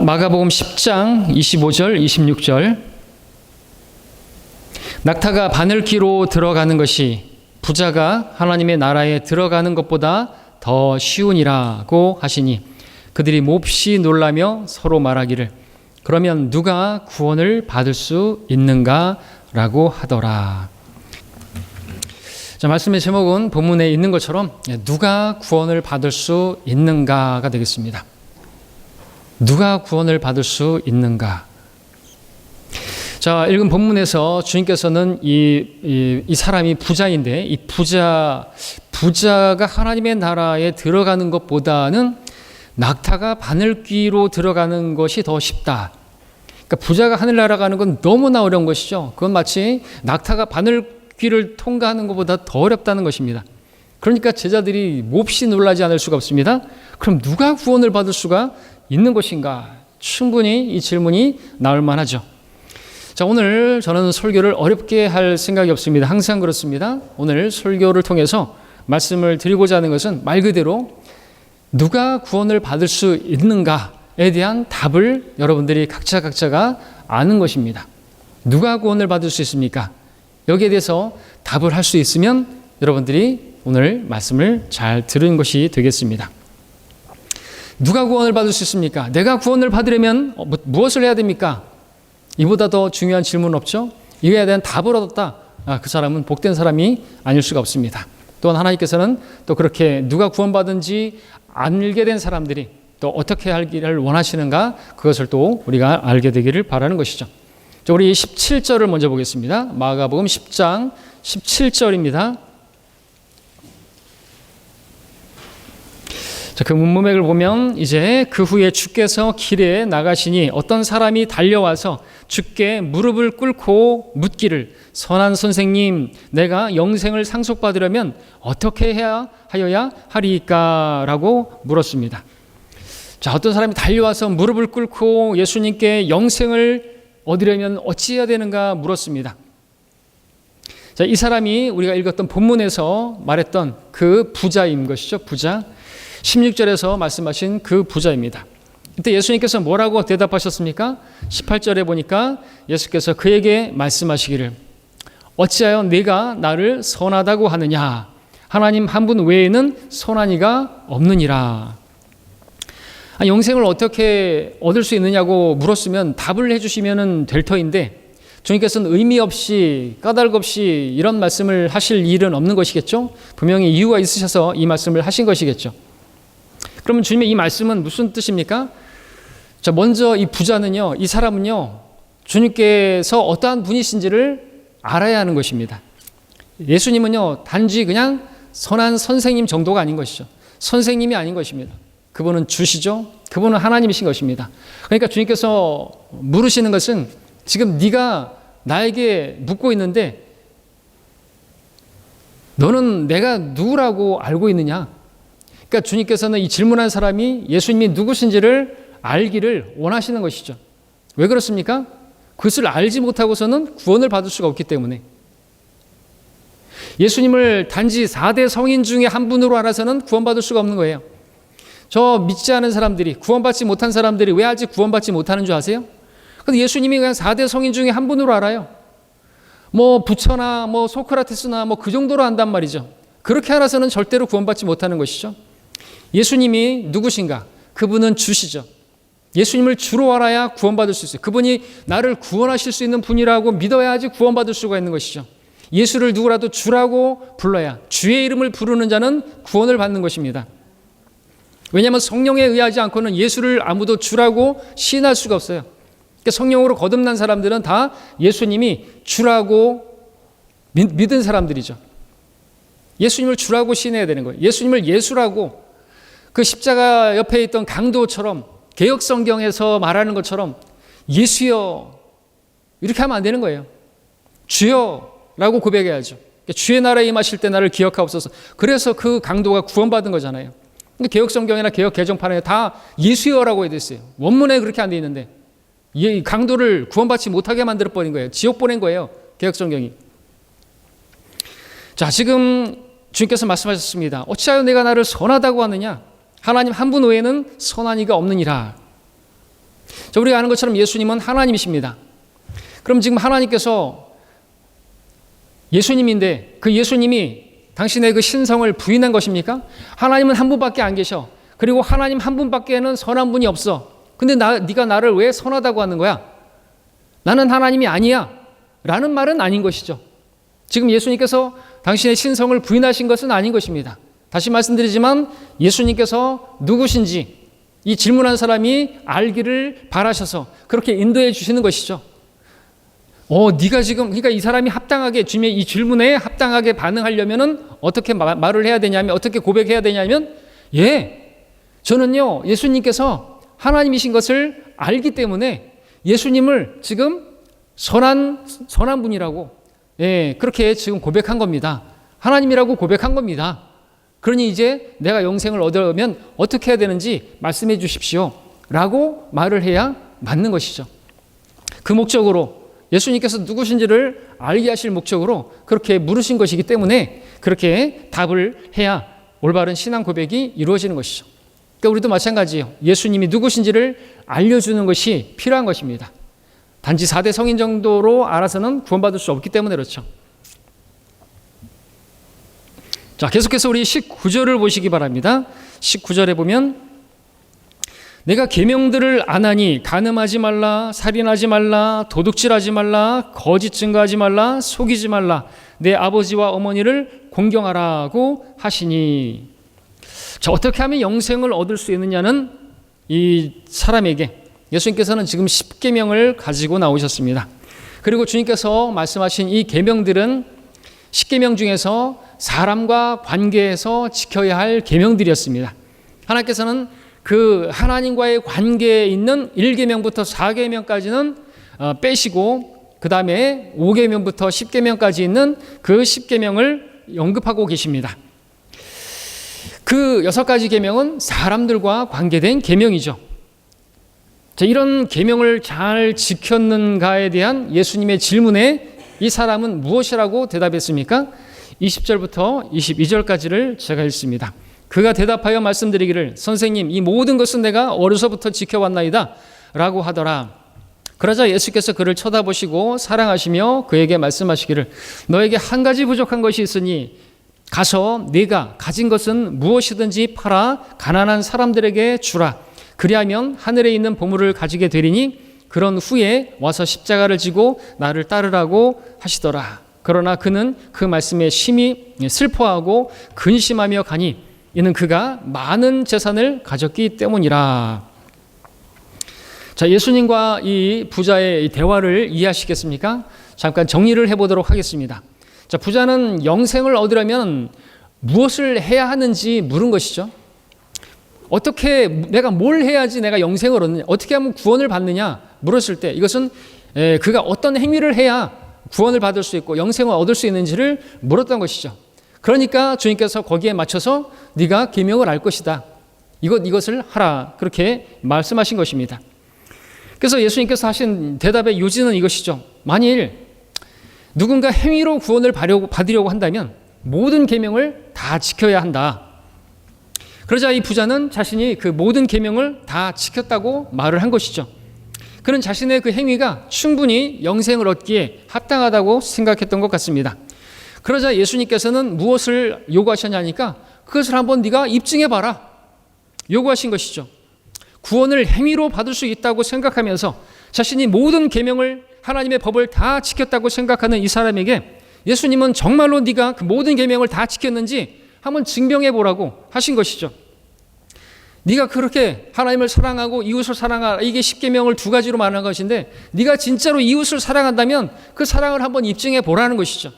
마가복음 10장 25절 26절. 낙타가 바늘귀로 들어가는 것이 부자가 하나님의 나라에 들어가는 것보다 더 쉬우니라고 하시니 그들이 몹시 놀라며 서로 말하기를 그러면 누가 구원을 받을 수 있는가 라고 하더라. 자, 말씀의 제목은 본문에 있는 것처럼 누가 구원을 받을 수 있는가가 되겠습니다. 누가 구원을 받을 수 있는가? 자, 읽은 본문에서 주님께서는 이 사람이 부자인데 이 부자가 하나님의 나라에 들어가는 것보다는 낙타가 바늘귀로 들어가는 것이 더 쉽다. 그러니까 부자가 하늘나라 가는 건 너무나 어려운 것이죠. 그건 마치 낙타가 바늘귀를 통과하는 것보다 더 어렵다는 것입니다. 그러니까 제자들이 몹시 놀라지 않을 수가 없습니다. 그럼 누가 구원을 받을 수가 있는 것인가? 충분히 이 질문이 나올 만하죠. 자, 오늘 저는 설교를 어렵게 할 생각이 없습니다. 항상 그렇습니다. 오늘 설교를 통해서 말씀을 드리고자 하는 것은 말 그대로 누가 구원을 받을 수 있는가에 대한 답을 여러분들이 각자가 아는 것입니다. 누가 구원을 받을 수 있습니까? 여기에 대해서 답을 할 수 있으면 여러분들이 오늘 말씀을 잘 들은 것이 되겠습니다. 누가 구원을 받을 수 있습니까? 내가 구원을 받으려면 무엇을 해야 됩니까? 이보다 더 중요한 질문 없죠? 이거에 대한 답을 얻었다. 그 사람은 복된 사람이 아닐 수가 없습니다. 또한 하나님께서는 또 그렇게 누가 구원받은지 알게 된 사람들이 또 어떻게 하기를 원하시는가 그것을 또 우리가 알게 되기를 바라는 것이죠. 자, 우리 17절을 먼저 보겠습니다. 마가복음 10장 17절입니다. 자, 그 문맥을 보면 이제 그 후에 주께서 길에 나가시니 어떤 사람이 달려와서 주께 무릎을 꿇고 묻기를 선한 선생님, 내가 영생을 상속받으려면 어떻게 하여야 하리이까? 라고 물었습니다. 자, 어떤 사람이 달려와서 무릎을 꿇고 예수님께 영생을 얻으려면 어찌해야 되는가 물었습니다. 자, 이 사람이 우리가 읽었던 본문에서 말했던 그 부자인 것이죠. 부자. 16절에서 말씀하신 그 부자입니다. 이때 예수님께서 뭐라고 대답하셨습니까? 18절에 보니까 예수께서 그에게 말씀하시기를 어찌하여 네가 나를 선하다고 하느냐? 하나님 한 분 외에는 선한 이가 없느니라. 영생을 어떻게 얻을 수 있느냐고 물었으면 답을 해주시면 될 터인데 주님께서는 의미 없이 까닭 없이 이런 말씀을 하실 일은 없는 것이겠죠? 분명히 이유가 있으셔서 이 말씀을 하신 것이겠죠. 그러면 주님의 이 말씀은 무슨 뜻입니까? 자, 먼저 이 부자는요, 이 사람은요, 주님께서 어떠한 분이신지를 알아야 하는 것입니다. 예수님은요, 단지 그냥 선한 선생님 정도가 아닌 것이죠. 선생님이 아닌 것입니다. 그분은 주시죠. 그분은 하나님이신 것입니다. 그러니까 주님께서 물으시는 것은 지금 네가 나에게 묻고 있는데 너는 내가 누구라고 알고 있느냐? 그러니까 주님께서는 이 질문한 사람이 예수님이 누구신지를 알기를 원하시는 것이죠. 왜 그렇습니까? 그것을 알지 못하고서는 구원을 받을 수가 없기 때문에. 예수님을 단지 4대 성인 중에 한 분으로 알아서는 구원받을 수가 없는 거예요. 저 믿지 않은 사람들이, 구원받지 못한 사람들이 왜 아직 구원받지 못하는 줄 아세요? 근데 예수님이 그냥 4대 성인 중에 한 분으로 알아요. 뭐 부처나 뭐 소크라테스나 뭐 그 정도로 안단 말이죠. 그렇게 알아서는 절대로 구원받지 못하는 것이죠. 예수님이 누구신가? 그분은 주시죠. 예수님을 주로 알아야 구원받을 수 있어요. 그분이 나를 구원하실 수 있는 분이라고 믿어야지 구원받을 수가 있는 것이죠. 예수를 누구라도 주라고 불러야 주의 이름을 부르는 자는 구원을 받는 것입니다. 왜냐하면 성령에 의하지 않고는 예수를 아무도 주라고 시인할 수가 없어요. 그러니까 성령으로 거듭난 사람들은 다 예수님이 주라고 믿은 사람들이죠. 예수님을 주라고 시인해야 되는 거예요. 예수님을 예수라고 그 십자가 옆에 있던 강도처럼 개역 성경에서 말하는 것처럼 예수여 이렇게 하면 안 되는 거예요. 주여라고 고백해야죠. 그러니까 주의 나라에 임하실 때 나를 기억하옵소서. 그래서 그 강도가 구원받은 거잖아요. 근데 개역 성경이나 개역 개정판에 다 예수여라고 해야 됐어요. 원문에 그렇게 안 돼 있는데 이 강도를 구원받지 못하게 만들어 버린 거예요. 지옥 보낸 거예요. 개역 성경이. 자, 지금 주님께서 말씀하셨습니다. 어찌하여 내가 나를 선하다고 하느냐? 하나님 한 분 외에는 선한 이가 없느니라. 자, 우리가 아는 것처럼 예수님은 하나님이십니다. 그럼 지금 하나님께서 예수님인데 그 예수님이 당신의 그 신성을 부인한 것입니까? 하나님은 한 분밖에 안 계셔. 그리고 하나님 한 분밖에는 선한 분이 없어. 근데 네가 나를 왜 선하다고 하는 거야? 나는 하나님이 아니야 라는 말은 아닌 것이죠. 지금 예수님께서 당신의 신성을 부인하신 것은 아닌 것입니다. 다시 말씀드리지만 예수님께서 누구신지 이 질문한 사람이 알기를 바라셔서 그렇게 인도해 주시는 것이죠. 네가 지금, 그러니까 이 사람이 합당하게, 주님의 이 질문에 합당하게 반응하려면은 어떻게 말을 해야 되냐면, 어떻게 고백해야 되냐면, 저는요, 예수님께서 하나님이신 것을 알기 때문에 예수님을 지금 선한 분이라고, 그렇게 지금 고백한 겁니다. 하나님이라고 고백한 겁니다. 그러니 이제 내가 영생을 얻으려면 어떻게 해야 되는지 말씀해 주십시오. 라고 말을 해야 맞는 것이죠. 그 목적으로 예수님께서 누구신지를 알게 하실 목적으로 그렇게 물으신 것이기 때문에 그렇게 답을 해야 올바른 신앙 고백이 이루어지는 것이죠. 그러니까 우리도 마찬가지예요. 예수님이 누구신지를 알려주는 것이 필요한 것입니다. 단지 4대 성인 정도로 알아서는 구원받을 수 없기 때문에 그렇죠. 자, 계속해서 우리 19절을 보시기 바랍니다. 19절에 보면 내가 계명들을 안 하니 간음하지 말라, 살인하지 말라, 도둑질하지 말라, 거짓 증거하지 말라, 속이지 말라, 내 아버지와 어머니를 공경하라고 하시니. 자, 어떻게 하면 영생을 얻을 수 있느냐는 이 사람에게 예수님께서는 지금 10계명을 가지고 나오셨습니다. 그리고 주님께서 말씀하신 이 계명들은 10계명 중에서 사람과 관계에서 지켜야 할 계명들이었습니다. 하나님께서는 그 하나님과의 관계에 있는 1계명부터 4계명까지는 빼시고 그 다음에 5계명부터 10계명까지 있는 그 10계명을 언급하고 계십니다. 그 6가지 계명은 사람들과 관계된 계명이죠. 자, 이런 계명을 잘 지켰는가에 대한 예수님의 질문에 이 사람은 무엇이라고 대답했습니까? 20절부터 22절까지를 제가 읽습니다. 그가 대답하여 말씀드리기를 선생님 이 모든 것은 내가 어려서부터 지켜왔나이다 라고 하더라. 그러자 예수께서 그를 쳐다보시고 사랑하시며 그에게 말씀하시기를 너에게 한 가지 부족한 것이 있으니 가서 네가 가진 것은 무엇이든지 팔아 가난한 사람들에게 주라. 그리하면 하늘에 있는 보물을 가지게 되리니 그런 후에 와서 십자가를 지고 나를 따르라고 하시더라. 그러나 그는 그 말씀에 심히 슬퍼하고 근심하며 가니 이는 그가 많은 재산을 가졌기 때문이라. 자, 예수님과 이 부자의 대화를 이해하시겠습니까? 잠깐 정리를 해보도록 하겠습니다. 자, 부자는 영생을 얻으려면 무엇을 해야 하는지 물은 것이죠. 어떻게 내가 뭘 해야지 내가 영생을 얻느냐, 어떻게 하면 구원을 받느냐 물었을 때 이것은 그가 어떤 행위를 해야 구원을 받을 수 있고 영생을 얻을 수 있는지를 물었던 것이죠. 그러니까 주님께서 거기에 맞춰서 네가 계명을 알 것이다. 이것을 하라. 그렇게 말씀하신 것입니다. 그래서 예수님께서 하신 대답의 요지는 이것이죠. 만일 누군가 행위로 구원을 받으려고 한다면 모든 계명을 다 지켜야 한다. 그러자 이 부자는 자신이 그 모든 계명을 다 지켰다고 말을 한 것이죠. 그는 자신의 그 행위가 충분히 영생을 얻기에 합당하다고 생각했던 것 같습니다. 그러자 예수님께서는 무엇을 요구하셨냐니까 그것을 한번 네가 입증해 봐라. 요구하신 것이죠. 구원을 행위로 받을 수 있다고 생각하면서 자신이 모든 계명을 하나님의 법을 다 지켰다고 생각하는 이 사람에게 예수님은 정말로 네가 그 모든 계명을 다 지켰는지 한번 증명해 보라고 하신 것이죠. 네가 그렇게 하나님을 사랑하고 이웃을 사랑하라. 이게 10계명을 2가지로 말하는 것인데 네가 진짜로 이웃을 사랑한다면 그 사랑을 한번 입증해 보라는 것이죠.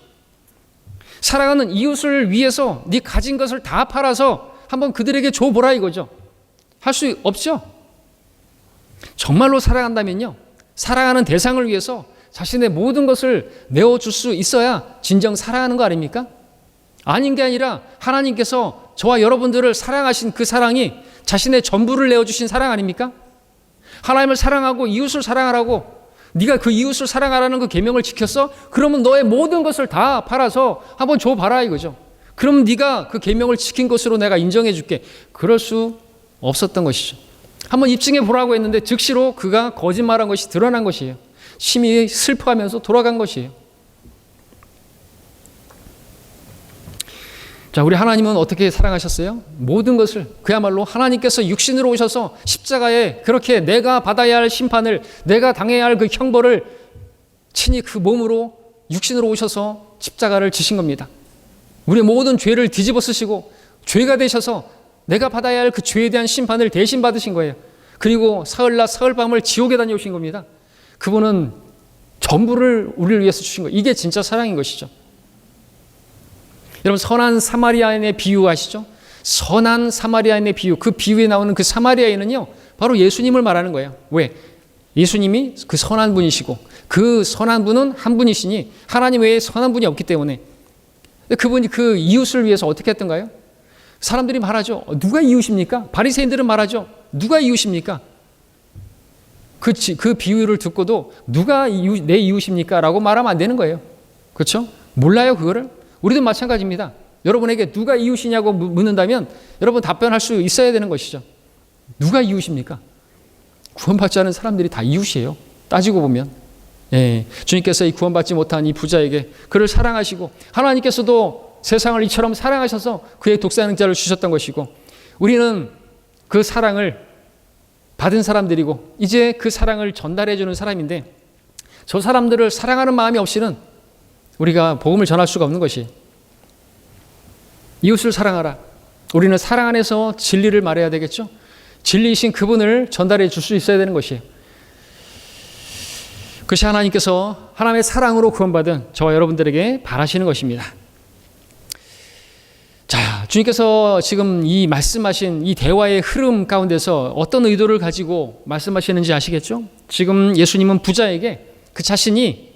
사랑하는 이웃을 위해서 네 가진 것을 다 팔아서 한번 그들에게 줘보라 이거죠. 할 수 없죠. 정말로 사랑한다면요, 사랑하는 대상을 위해서 자신의 모든 것을 내어줄 수 있어야 진정 사랑하는 거 아닙니까? 아닌 게 아니라 하나님께서 저와 여러분들을 사랑하신 그 사랑이 자신의 전부를 내어주신 사랑 아닙니까? 하나님을 사랑하고 이웃을 사랑하라고, 네가 그 이웃을 사랑하라는 그 계명을 지켰어? 그러면 너의 모든 것을 다 팔아서 한번 줘봐라 이거죠. 그럼 네가 그 계명을 지킨 것으로 내가 인정해 줄게. 그럴 수 없었던 것이죠. 한번 입증해 보라고 했는데 즉시로 그가 거짓말한 것이 드러난 것이에요. 심히 슬퍼하면서 돌아간 것이에요. 자, 우리 하나님은 어떻게 사랑하셨어요? 모든 것을 그야말로 하나님께서 육신으로 오셔서 십자가에 그렇게 내가 받아야 할 심판을, 내가 당해야 할 그 형벌을 친히 그 몸으로 육신으로 오셔서 십자가를 지신 겁니다. 우리의 모든 죄를 뒤집어 쓰시고 죄가 되셔서 내가 받아야 할 그 죄에 대한 심판을 대신 받으신 거예요. 그리고 사흘낮 사흘밤을 지옥에 다녀오신 겁니다. 그분은 전부를 우리를 위해서 주신 거예요. 이게 진짜 사랑인 것이죠. 여러분, 선한 사마리아인의 비유 아시죠? 선한 사마리아인의 비유, 그 비유에 나오는 그 사마리아인은요, 바로 예수님을 말하는 거예요. 왜? 예수님이 그 선한 분이시고 그 선한 분은 한 분이시니 하나님 외에 선한 분이 없기 때문에. 그분이 그 이웃을 위해서 어떻게 했던가요? 사람들이 말하죠. 누가 이웃입니까? 바리새인들은 말하죠. 누가 이웃입니까? 그 비유를 듣고도 누가 내 이웃입니까? 라고 말하면 안 되는 거예요. 그렇죠? 몰라요, 그거를? 우리도 마찬가지입니다. 여러분에게 누가 이웃이냐고 묻는다면 여러분 답변할 수 있어야 되는 것이죠. 누가 이웃입니까? 구원받지 않은 사람들이 다 이웃이에요. 따지고 보면. 예, 주님께서 이 구원받지 못한 이 부자에게 그를 사랑하시고 하나님께서도 세상을 이처럼 사랑하셔서 그의 독생자를 주셨던 것이고 우리는 그 사랑을 받은 사람들이고 이제 그 사랑을 전달해 주는 사람인데 저 사람들을 사랑하는 마음이 없이는 우리가 복음을 전할 수가 없는 것이 이웃을 사랑하라. 우리는 사랑 안에서 진리를 말해야 되겠죠. 진리이신 그분을 전달해 줄 수 있어야 되는 것이에요. 그것이 하나님께서 하나님의 사랑으로 구원받은 저와 여러분들에게 바라시는 것입니다. 자, 주님께서 지금 이 말씀하신 이 대화의 흐름 가운데서 어떤 의도를 가지고 말씀하시는지 아시겠죠? 지금 예수님은 부자에게 그 자신이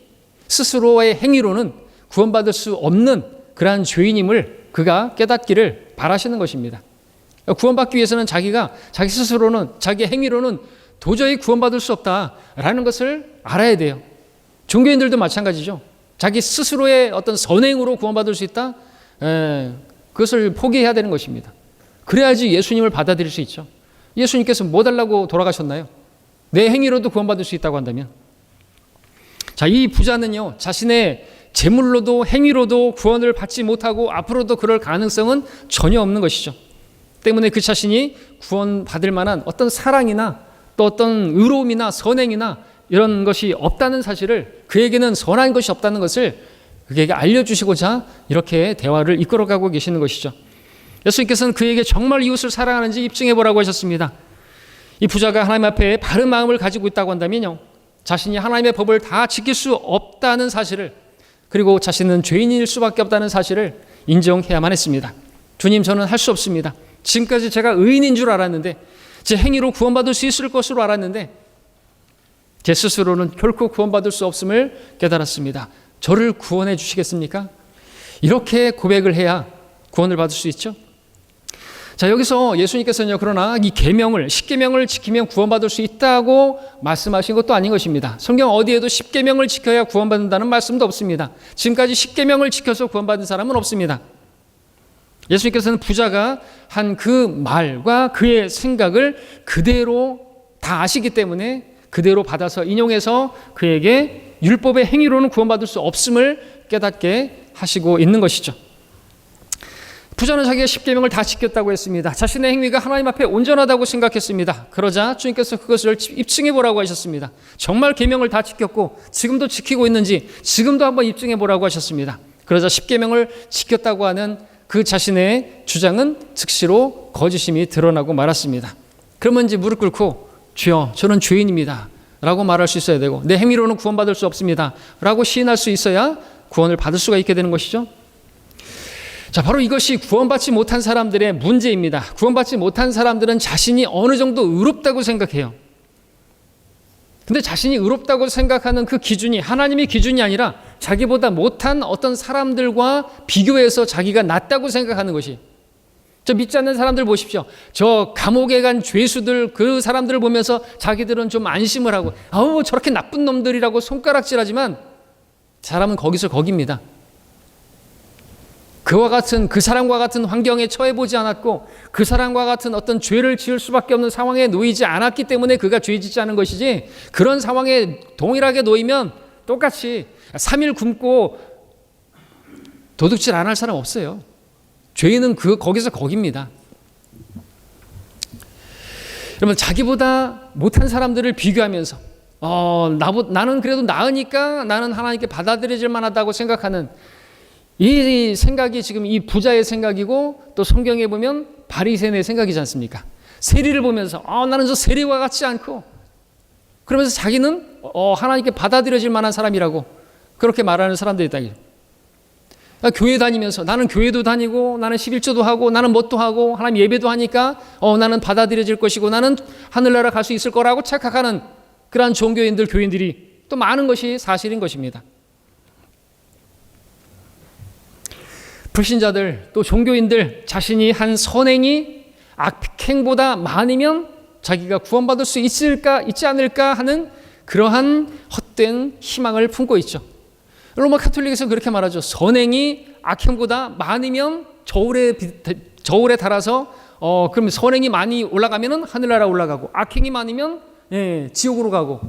스스로의 행위로는 구원받을 수 없는 그러한 죄인임을 그가 깨닫기를 바라시는 것입니다. 구원받기 위해서는 자기가 자기 스스로는 자기 행위로는 도저히 구원받을 수 없다라는 것을 알아야 돼요. 종교인들도 마찬가지죠. 자기 스스로의 어떤 선행으로 구원받을 수 있다? 그것을 포기해야 되는 것입니다. 그래야지 예수님을 받아들일 수 있죠. 예수님께서 뭐 달라고 돌아가셨나요? 내 행위로도 구원받을 수 있다고 한다면. 자, 이 부자는요, 자신의 재물로도 행위로도 구원을 받지 못하고 앞으로도 그럴 가능성은 전혀 없는 것이죠. 때문에 그 자신이 구원받을 만한 어떤 사랑이나 또 어떤 의로움이나 선행이나 이런 것이 없다는 사실을, 그에게는 선한 것이 없다는 것을 그에게 알려주시고자 이렇게 대화를 이끌어가고 계시는 것이죠. 예수님께서는 그에게 정말 이웃을 사랑하는지 입증해 보라고 하셨습니다. 이 부자가 하나님 앞에 바른 마음을 가지고 있다고 한다면요, 자신이 하나님의 법을 다 지킬 수 없다는 사실을, 그리고 자신은 죄인일 수밖에 없다는 사실을 인정해야만 했습니다. 주님, 저는 할 수 없습니다. 지금까지 제가 의인인 줄 알았는데, 제 행위로 구원받을 수 있을 것으로 알았는데 제 스스로는 결코 구원받을 수 없음을 깨달았습니다. 저를 구원해 주시겠습니까? 이렇게 고백을 해야 구원을 받을 수 있죠. 자, 여기서 예수님께서는요, 그러나 이 계명을, 십계명을 지키면 구원받을 수 있다고 말씀하신 것도 아닌 것입니다. 성경 어디에도 십계명을 지켜야 구원받는다는 말씀도 없습니다. 지금까지 십계명을 지켜서 구원받은 사람은 없습니다. 예수님께서는 부자가 한 그 말과 그의 생각을 그대로 다 아시기 때문에 그대로 받아서 인용해서 그에게 율법의 행위로는 구원받을 수 없음을 깨닫게 하시고 있는 것이죠. 부자는 자기가 십계명을 다 지켰다고 했습니다. 자신의 행위가 하나님 앞에 온전하다고 생각했습니다. 그러자 주님께서 그것을 입증해 보라고 하셨습니다. 정말 계명을 다 지켰고 지금도 지키고 있는지 지금도 한번 입증해 보라고 하셨습니다. 그러자 십계명을 지켰다고 하는 그 자신의 주장은 즉시로 거짓임이 드러나고 말았습니다. 그러면 이제 무릎 꿇고 주여, 저는 죄인입니다 라고 말할 수 있어야 되고, 내 행위로는 구원받을 수 없습니다 라고 시인할 수 있어야 구원을 받을 수가 있게 되는 것이죠. 자, 바로 이것이 구원받지 못한 사람들의 문제입니다. 구원받지 못한 사람들은 자신이 어느 정도 의롭다고 생각해요. 근데 자신이 의롭다고 생각하는 그 기준이 하나님의 기준이 아니라 자기보다 못한 어떤 사람들과 비교해서 자기가 낫다고 생각하는 것이. 저 믿지 않는 사람들 보십시오. 저 감옥에 간 죄수들, 그 사람들을 보면서 자기들은 좀 안심을 하고, 아우 저렇게 나쁜 놈들이라고 손가락질하지만 사람은 거기서 거기입니다. 그와 같은 그 사람과 같은 환경에 처해보지 않았고 그 사람과 같은 어떤 죄를 지을 수밖에 없는 상황에 놓이지 않았기 때문에 그가 죄 짓지 않은 것이지, 그런 상황에 동일하게 놓이면 똑같이 3일 굶고 도둑질 안 할 사람 없어요. 죄인은 거기서 거기입니다. 여러분, 자기보다 못한 사람들을 비교하면서 나는 그래도 나으니까 나는 하나님께 받아들여질 만하다고 생각하는 이 생각이 지금 이 부자의 생각이고, 또 성경에 보면 바리새인의 생각이지 않습니까? 세리를 보면서 나는 저 세리와 같지 않고, 그러면서 자기는 하나님께 받아들여질 만한 사람이라고 그렇게 말하는 사람들이 있다. 교회 다니면서 나는 교회도 다니고 나는 11조도 하고 나는 뭣도 하고 하나님 예배도 하니까 나는 받아들여질 것이고 나는 하늘나라 갈 수 있을 거라고 착각하는 그러한 종교인들, 교인들이 또 많은 것이 사실인 것입니다. 불신자들, 또 종교인들 자신이 한 선행이 악행보다 많으면 자기가 구원받을 수 있지 않을까 하는 그러한 헛된 희망을 품고 있죠. 로마 카톨릭에서는 그렇게 말하죠. 선행이 악행보다 많으면 저울에 달아서 그럼 선행이 많이 올라가면 하늘나라 올라가고, 악행이 많으면 지옥으로 가고.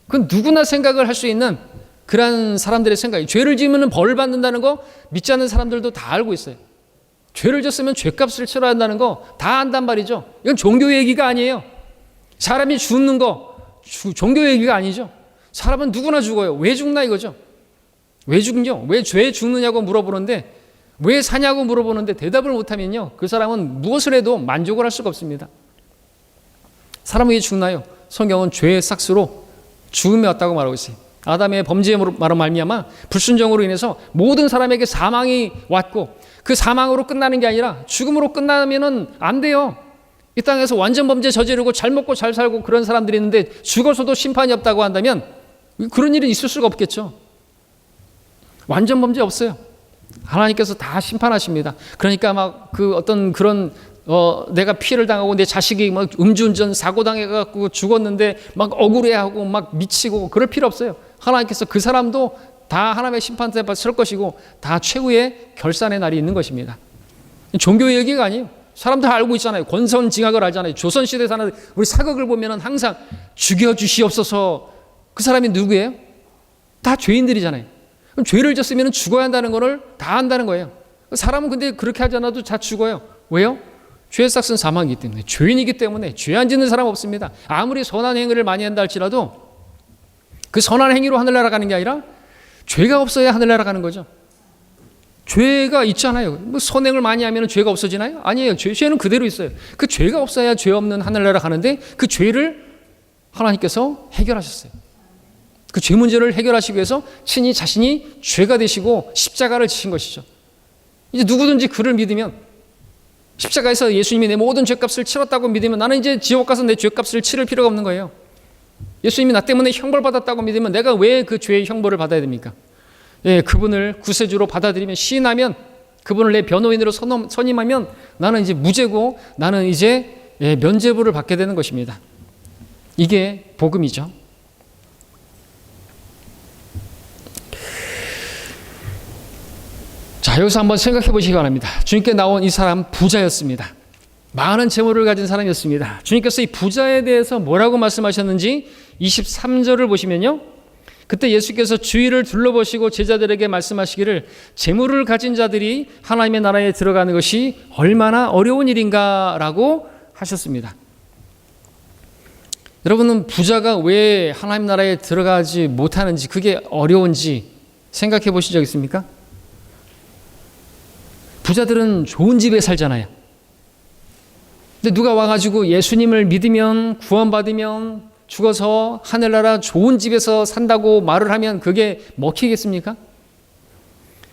그건 누구나 생각을 할 수 있는 그런 사람들의 생각이에요. 죄를 지으면 벌을 받는다는 거 믿지 않는 사람들도 다 알고 있어요. 죄를 졌으면 죄값을 치러야 한다는 거 다 안단 말이죠. 이건 종교 얘기가 아니에요. 사람이 죽는 거 종교 얘기가 아니죠. 사람은 누구나 죽어요. 왜 죽나 이거죠. 왜 죽냐? 왜 죄 죽느냐고 물어보는데, 왜 사냐고 물어보는데 대답을 못하면요, 그 사람은 무엇을 해도 만족을 할 수가 없습니다. 사람은 왜 죽나요? 성경은 죄의 삭스로 죽음이 왔다고 말하고 있어요. 아담의 범죄로 말미암아 불순종으로 인해서 모든 사람에게 사망이 왔고, 그 사망으로 끝나는 게 아니라 죽음으로 끝나면은 안 돼요. 이 땅에서 완전 범죄 저지르고 잘 먹고 잘 살고 그런 사람들이 있는데 죽어서도 심판이 없다고 한다면 그런 일이 있을 수가 없겠죠. 완전 범죄 없어요. 하나님께서 다 심판하십니다. 그러니까 막 어떤 그런 내가 피해를 당하고 내 자식이 막 음주운전 사고 당해갖고 죽었는데 막 억울해하고 막 미치고 그럴 필요 없어요. 하나님께서 그 사람도 다 하나님의 심판대 앞에 설 것이고 다 최후의 결산의 날이 있는 것입니다. 종교 얘기가 아니에요. 사람들 알고 있잖아요. 권선징악을 알잖아요. 조선시대 사는 우리 사극을 보면 항상 죽여주시옵소서. 그 사람이 누구예요? 다 죄인들이잖아요. 그럼 죄를 졌으면 죽어야 한다는 것을 다 안다는 거예요. 사람은 근데 그렇게 하지 않아도 다 죽어요. 왜요? 죄의 삭은 사망이기 때문에, 죄인이기 때문에. 죄 안 짓는 사람 없습니다. 아무리 선한 행위를 많이 한다 할지라도 그 선한 행위로 하늘나라 가는 게 아니라 죄가 없어야 하늘나라 가는 거죠. 죄가 있잖아요. 뭐 선행을 많이 하면 죄가 없어지나요? 아니에요. 죄는 그대로 있어요. 그 죄가 없어야 죄 없는 하늘나라 가는데 그 죄를 하나님께서 해결하셨어요. 그 죄 문제를 해결하시기 위해서 친히 자신이 죄가 되시고 십자가를 지신 것이죠. 이제 누구든지 그를 믿으면, 십자가에서 예수님이 내 모든 죄값을 치렀다고 믿으면 나는 이제 지옥 가서 내 죄값을 치를 필요가 없는 거예요. 예수님이 나 때문에 형벌받았다고 믿으면 내가 왜 그 죄의 형벌을 받아야 됩니까? 그분을 구세주로 받아들이면, 시인하면, 그분을 내 변호인으로 선임하면 나는 이제 무죄고 나는 이제 면죄부를 받게 되는 것입니다. 이게 복음이죠. 자, 여기서 한번 생각해 보시기 바랍니다. 주님께 나온 이 사람 부자였습니다. 많은 재물을 가진 사람이었습니다. 주님께서 이 부자에 대해서 뭐라고 말씀하셨는지 23절을 보시면요, 그때 예수께서 주위를 둘러보시고 제자들에게 말씀하시기를, 재물을 가진 자들이 하나님의 나라에 들어가는 것이 얼마나 어려운 일인가 라고 하셨습니다. 여러분은 부자가 왜 하나님 나라에 들어가지 못하는지, 그게 어려운지 생각해 보신 적 있습니까? 부자들은 좋은 집에 살잖아요. 근데 누가 와가지고 예수님을 믿으면, 구원받으면, 죽어서 하늘나라 좋은 집에서 산다고 말을 하면 그게 먹히겠습니까?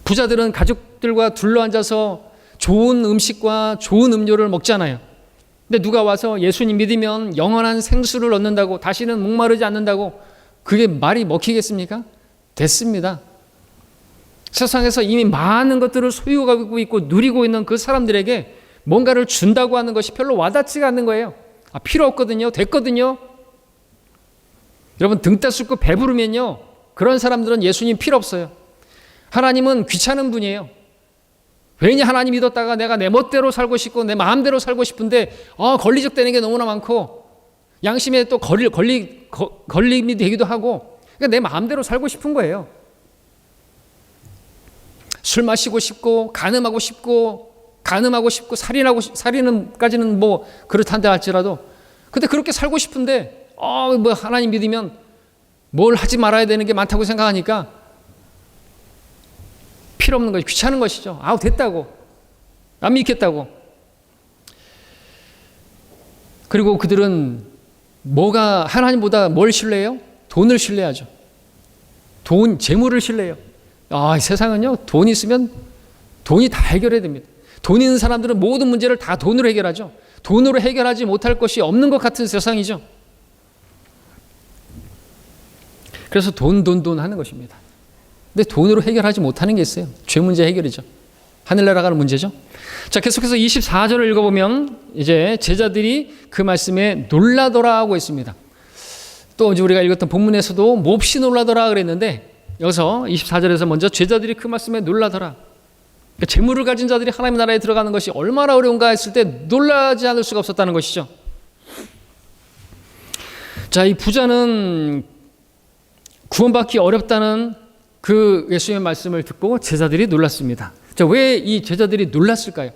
부자들은 가족들과 둘러앉아서 좋은 음식과 좋은 음료를 먹잖아요. 근데 누가 와서 예수님 믿으면 영원한 생수를 얻는다고, 다시는 목마르지 않는다고, 그게 말이 먹히겠습니까? 됐습니다. 세상에서 이미 많은 것들을 소유하고 있고 누리고 있는 그 사람들에게 뭔가를 준다고 하는 것이 별로 와닿지가 않는 거예요. 필요 없거든요. 됐거든요. 여러분, 등 따숩고 배부르면요, 그런 사람들은 예수님 필요 없어요. 하나님은 귀찮은 분이에요. 괜히 하나님 믿었다가 내가 내 멋대로 살고 싶고 내 마음대로 살고 싶은데 권리적되는 게 너무나 많고 양심에 또 걸림이 되기도 하고, 그러니까 내 마음대로 살고 싶은 거예요. 술 마시고 싶고 간음하고 싶고 살인은까지는 뭐 그렇단다 할지라도, 근데 그렇게 살고 싶은데 뭐 하나님 믿으면 뭘 하지 말아야 되는 게 많다고 생각하니까 필요 없는 것이 귀찮은 것이죠. 됐다고, 안 믿겠다고. 그리고 그들은 하나님보다 뭘 신뢰해요? 돈을 신뢰하죠. 재물을 신뢰해요. 세상은요, 돈 있으면 돈이 다 해결해야 됩니다. 돈 있는 사람들은 모든 문제를 다 돈으로 해결하죠. 돈으로 해결하지 못할 것이 없는 것 같은 세상이죠. 그래서 돈 하는 것입니다. 근데 돈으로 해결하지 못하는 게 있어요. 죄 문제 해결이죠. 하늘나라 가는 문제죠. 자, 계속해서 24절을 읽어보면 이제 제자들이 그 말씀에 놀라더라 하고 있습니다. 또 이제 우리가 읽었던 본문에서도 몹시 놀라더라 그랬는데, 여기서 24절에서 먼저 제자들이 그 말씀에 놀라더라. 그러니까 재물을 가진 자들이 하나님 나라에 들어가는 것이 얼마나 어려운가 했을 때 놀라지 않을 수가 없었다는 것이죠. 자, 이 부자는 구원받기 어렵다는 그 예수님의 말씀을 듣고 제자들이 놀랐습니다. 자, 왜 이 제자들이 놀랐을까요?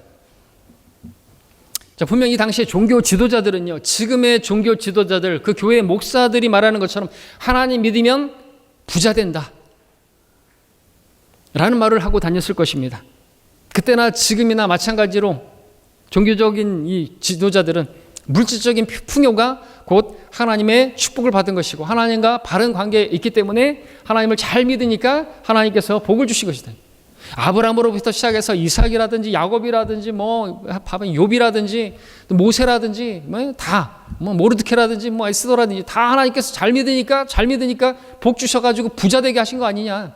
자, 분명히 이 당시에 종교 지도자들은요, 지금의 종교 지도자들, 그 교회 목사들이 말하는 것처럼 하나님 믿으면 부자 된다 라는 말을 하고 다녔을 것입니다. 그때나 지금이나 마찬가지로 종교적인 이 지도자들은 물질적인 풍요가 곧 하나님의 축복을 받은 것이고 하나님과 바른 관계에 있기 때문에 하나님을 잘 믿으니까 하나님께서 복을 주신 것이다. 아브라함으로부터 시작해서 이삭이라든지 야곱이라든지 욥이라든지 모세라든지 모르드케라든지 에스더라든지 다 하나님께서 잘 믿으니까 복 주셔가지고 부자 되게 하신 거 아니냐.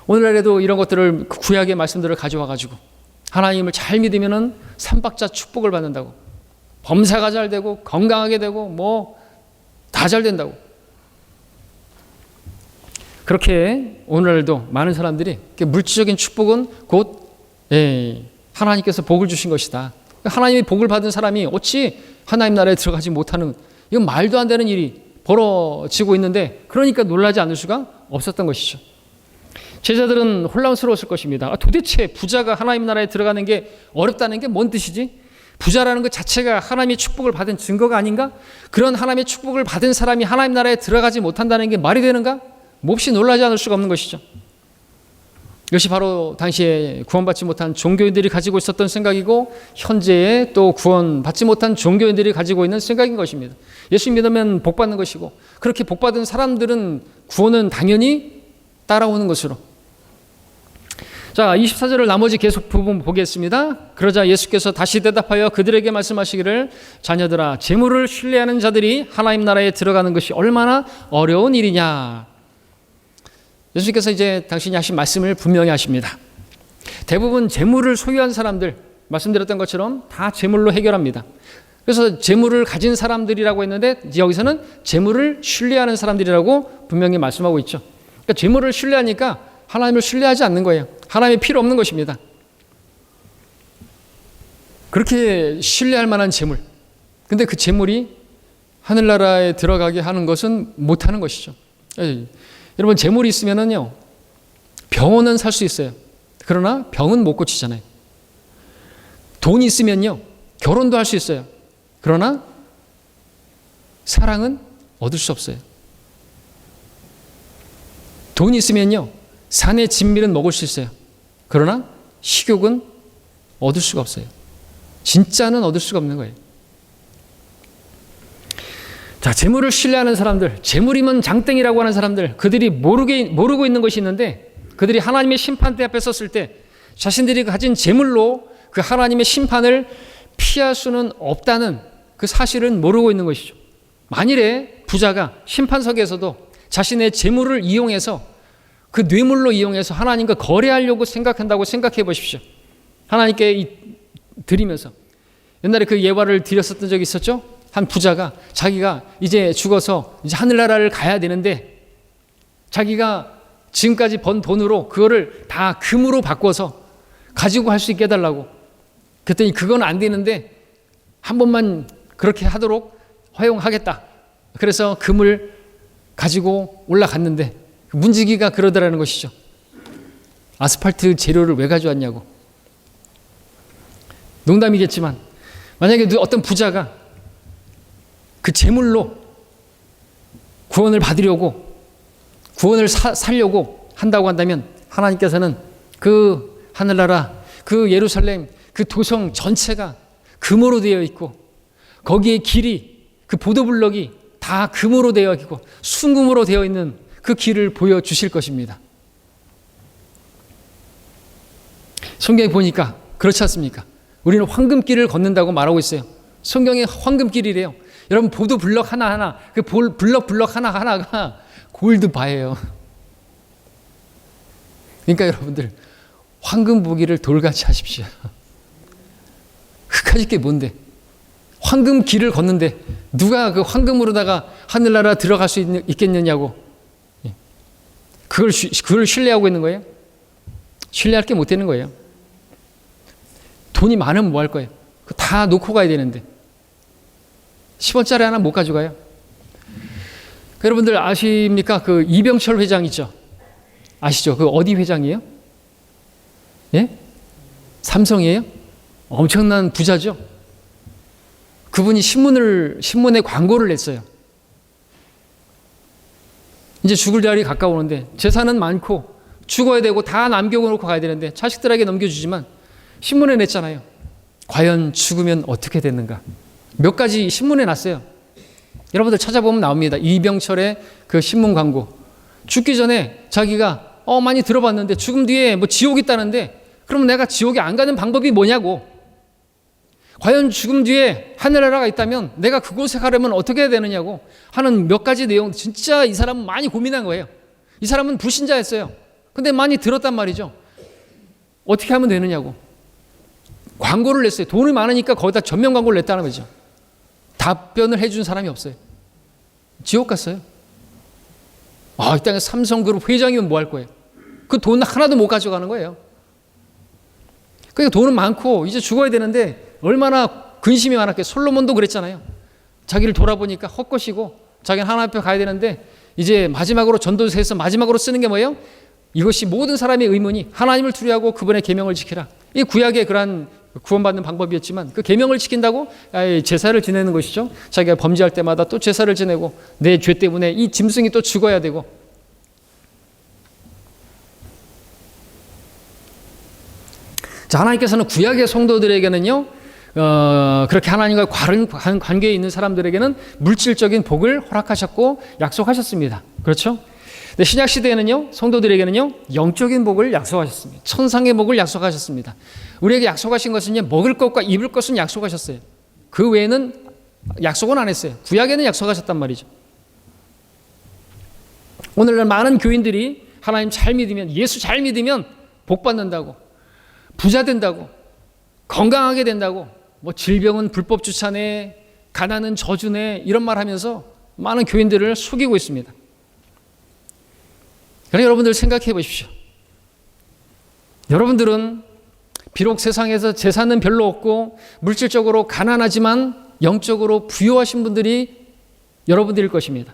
오늘날에도 이런 것들을, 구약의 말씀들을 가져와가지고 하나님을 잘 믿으면은 삼박자 축복을 받는다고, 범사가 잘 되고 건강하게 되고 다 잘 된다고. 그렇게 오늘날도 많은 사람들이 물질적인 축복은 곧 하나님께서 복을 주신 것이다. 하나님의 복을 받은 사람이 어찌 하나님 나라에 들어가지 못하는, 이건 말도 안 되는 일이 벌어지고 있는데, 그러니까 놀라지 않을 수가 없었던 것이죠. 제자들은 혼란스러웠을 것입니다. 도대체 부자가 하나님 나라에 들어가는 게 어렵다는 게 뭔 뜻이지? 부자라는 것 자체가 하나님의 축복을 받은 증거가 아닌가? 그런 하나님의 축복을 받은 사람이 하나님 나라에 들어가지 못한다는 게 말이 되는가? 몹시 놀라지 않을 수가 없는 것이죠. 이것이 바로 당시에 구원받지 못한 종교인들이 가지고 있었던 생각이고, 현재에 또 구원받지 못한 종교인들이 가지고 있는 생각인 것입니다. 예수 믿으면 복 받는 것이고, 그렇게 복 받은 사람들은 구원은 당연히 따라오는 것으로. 자, 24절을 나머지 계속 부분 보겠습니다. 그러자 예수께서 다시 대답하여 그들에게 말씀하시기를, 자녀들아, 재물을 신뢰하는 자들이 하나님 나라에 들어가는 것이 얼마나 어려운 일이냐. 예수님께서 이제 당신이 하신 말씀을 분명히 하십니다. 대부분 재물을 소유한 사람들, 말씀드렸던 것처럼 다 재물로 해결합니다. 그래서 재물을 가진 사람들이라고 했는데 여기서는 재물을 신뢰하는 사람들이라고 분명히 말씀하고 있죠. 그러니까 재물을 신뢰하니까 하나님을 신뢰하지 않는 거예요. 하나님이 필요 없는 것입니다. 그렇게 신뢰할 만한 재물, 근데 그 재물이 하늘나라에 들어가게 하는 것은 못하는 것이죠. 여러분, 재물이 있으면은요, 병원은 살 수 있어요. 그러나 병은 못 고치잖아요. 돈이 있으면요, 결혼도 할 수 있어요. 그러나 사랑은 얻을 수 없어요. 돈이 있으면요, 산의 진미는 먹을 수 있어요. 그러나 식욕은 얻을 수가 없어요. 진짜는 얻을 수가 없는 거예요. 자, 재물을 신뢰하는 사람들, 재물이면 장땡이라고 하는 사람들, 그들이 모르고 있는 것이 있는데, 그들이 하나님의 심판대 앞에 섰을 때 자신들이 가진 재물로 그 하나님의 심판을 피할 수는 없다는 그 사실은 모르고 있는 것이죠. 만일에 부자가 심판석에서도 자신의 재물을 이용해서, 그 뇌물로 이용해서 하나님과 거래하려고 생각한다고 생각해 보십시오. 하나님께 드리면서. 옛날에 그 예화를 드렸었던 적이 있었죠. 한 부자가 자기가 이제 죽어서 이제 하늘나라를 가야 되는데, 자기가 지금까지 번 돈으로 그거를 다 금으로 바꿔서 가지고 할 수 있게 해달라고. 그랬더니 그건 안 되는데 한 번만 그렇게 하도록 허용하겠다. 그래서 금을 가지고 올라갔는데 문지기가 그러더라는 것이죠. 아스팔트 재료를 왜 가져왔냐고. 농담이겠지만 만약에 어떤 부자가 그 재물로 구원을 받으려고 구원을 살려고 한다고 한다면 하나님께서는 그 하늘나라, 그 예루살렘, 그 도성 전체가 금으로 되어 있고 거기에 길이, 그 보도블럭이 다 금으로 되어 있고 순금으로 되어 있는 그 길을 보여주실 것입니다. 성경에 보니까 그렇지 않습니까? 우리는 황금길을 걷는다고 말하고 있어요. 성경에 황금길이래요. 여러분 보도블럭 하나하나, 그 블럭 하나하나가 골드바예요. 그러니까 여러분들 황금 보기를 돌같이 하십시오. 흙가질 게 뭔데? 황금 길을 걷는데 누가 그 황금으로다가 하늘나라 들어갈 수 있겠느냐고. 그걸 신뢰하고 있는 거예요? 신뢰할 게 못 되는 거예요. 돈이 많으면 뭐 할 거예요? 다 놓고 가야 되는데 10원짜리 하나 못 가져가요. 여러분들 아십니까? 그 이병철 회장 있죠? 아시죠? 그 어디 회장이에요? 예? 삼성이에요? 엄청난 부자죠? 그분이 신문에 광고를 냈어요. 이제 죽을 날이 가까우는데 재산은 많고 죽어야 되고 다 남겨놓고 가야 되는데 자식들에게 넘겨주지만 신문에 냈잖아요. 과연 죽으면 어떻게 됐는가? 몇 가지 신문에 났어요. 여러분들 찾아보면 나옵니다. 이병철의 그 신문 광고. 죽기 전에 자기가 많이 들어봤는데 죽음 뒤에 뭐 지옥이 있다는데 그럼 내가 지옥에 안 가는 방법이 뭐냐고. 과연 죽음 뒤에 하늘나라가 있다면 내가 그곳에 가려면 어떻게 해야 되느냐고 하는 몇 가지 내용. 진짜 이 사람은 많이 고민한 거예요. 이 사람은 불신자였어요. 근데 많이 들었단 말이죠. 어떻게 하면 되느냐고 광고를 냈어요. 돈이 많으니까 거기다 전면 광고를 냈다는 거죠. 답변을 해준 사람이 없어요. 지옥 갔어요. 이 땅에 삼성그룹 회장이면 뭐 할 거예요? 그 돈 하나도 못 가져가는 거예요. 그러니까 돈은 많고 이제 죽어야 되는데 얼마나 근심이 많았겠어요. 솔로몬도 그랬잖아요. 자기를 돌아보니까 헛것이고 자기는 하나님 앞에 가야 되는데 이제 마지막으로 전도서에서 마지막으로 쓰는 게 뭐예요? 이것이 모든 사람의 의문이 하나님을 두려워하고 그분의 계명을 지키라. 이 구약의 그러한 구원받는 방법이었지만 그 계명을 지킨다고 제사를 지내는 것이죠. 자기가 범죄할 때마다 또 제사를 지내고 내 죄 때문에 이 짐승이 또 죽어야 되고. 자, 하나님께서는 구약의 성도들에게는요, 그렇게 하나님과 바른 관계에 있는 사람들에게는 물질적인 복을 허락하셨고 약속하셨습니다. 그렇죠? 근데 신약 시대에는요, 성도들에게는요, 영적인 복을 약속하셨습니다. 천상의 복을 약속하셨습니다. 우리에게 약속하신 것은요, 먹을 것과 입을 것은 약속하셨어요. 그 외에는 약속은 안 했어요. 구약에는 약속하셨단 말이죠. 오늘날 많은 교인들이 하나님 잘 믿으면, 예수 잘 믿으면 복 받는다고, 부자 된다고, 건강하게 된다고, 뭐 질병은 불법 주차네, 가난은 저주네, 이런 말 하면서 많은 교인들을 속이고 있습니다. 그러니 여러분들 생각해 보십시오. 여러분들은 비록 세상에서 재산은 별로 없고 물질적으로 가난하지만 영적으로 부유하신 분들이 여러분들일 것입니다.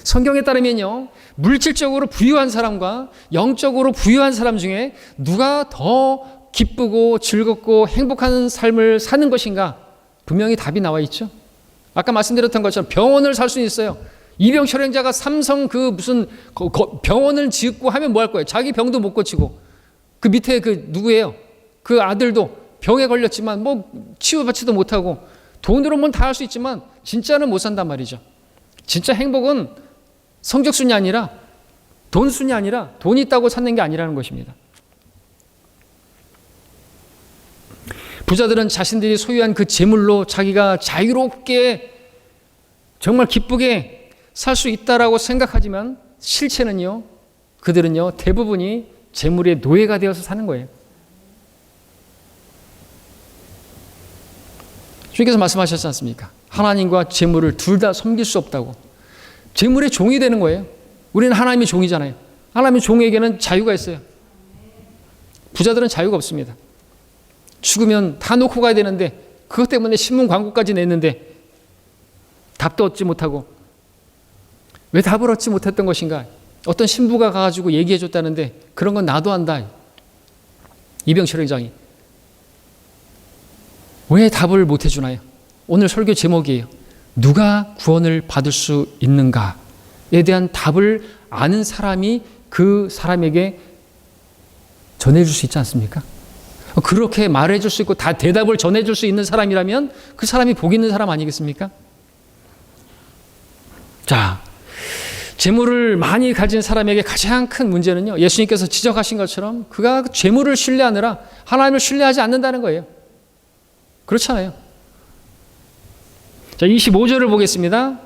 성경에 따르면요, 물질적으로 부유한 사람과 영적으로 부유한 사람 중에 누가 더 기쁘고 즐겁고 행복한 삶을 사는 것인가? 분명히 답이 나와 있죠. 아까 말씀드렸던 것처럼 병원을 살 수 있어요. 이병철 행자가 삼성 그 무슨 병원을 짓고 하면 뭐 할 거예요? 자기 병도 못 고치고. 그 밑에 그 누구예요? 그 아들도 병에 걸렸지만 뭐 치유받지도 못하고 돈으로는 다 할 수 있지만 진짜는 못 산단 말이죠. 진짜 행복은 성적순이 아니라 돈순이 아니라 돈이 있다고 찾는 게 아니라는 것입니다. 부자들은 자신들이 소유한 그 재물로 자기가 자유롭게 정말 기쁘게 살 수 있다라고 생각하지만 실체는요, 그들은요, 대부분이 재물의 노예가 되어서 사는 거예요. 주님께서 말씀하셨지 않습니까? 하나님과 재물을 둘 다 섬길 수 없다고. 재물의 종이 되는 거예요. 우리는 하나님의 종이잖아요. 하나님의 종에게는 자유가 있어요. 부자들은 자유가 없습니다. 죽으면 다 놓고 가야 되는데 그것 때문에 신문 광고까지 냈는데 답도 얻지 못하고, 왜 답을 얻지 못했던 것인가? 어떤 신부가 가가지고 얘기해 줬다는데 그런 건 나도 안다. 이병철 회장이. 왜 답을 못 해주나요? 오늘 설교 제목이에요. 누가 구원을 받을 수 있는가에 대한 답을 아는 사람이 그 사람에게 전해줄 수 있지 않습니까? 그렇게 말해줄 수 있고 다 대답을 전해줄 수 있는 사람이라면 그 사람이 복 있는 사람 아니겠습니까? 자, 재물을 많이 가진 사람에게 가장 큰 문제는요, 예수님께서 지적하신 것처럼 그가 재물을 신뢰하느라 하나님을 신뢰하지 않는다는 거예요. 그렇잖아요. 자, 25절을 보겠습니다.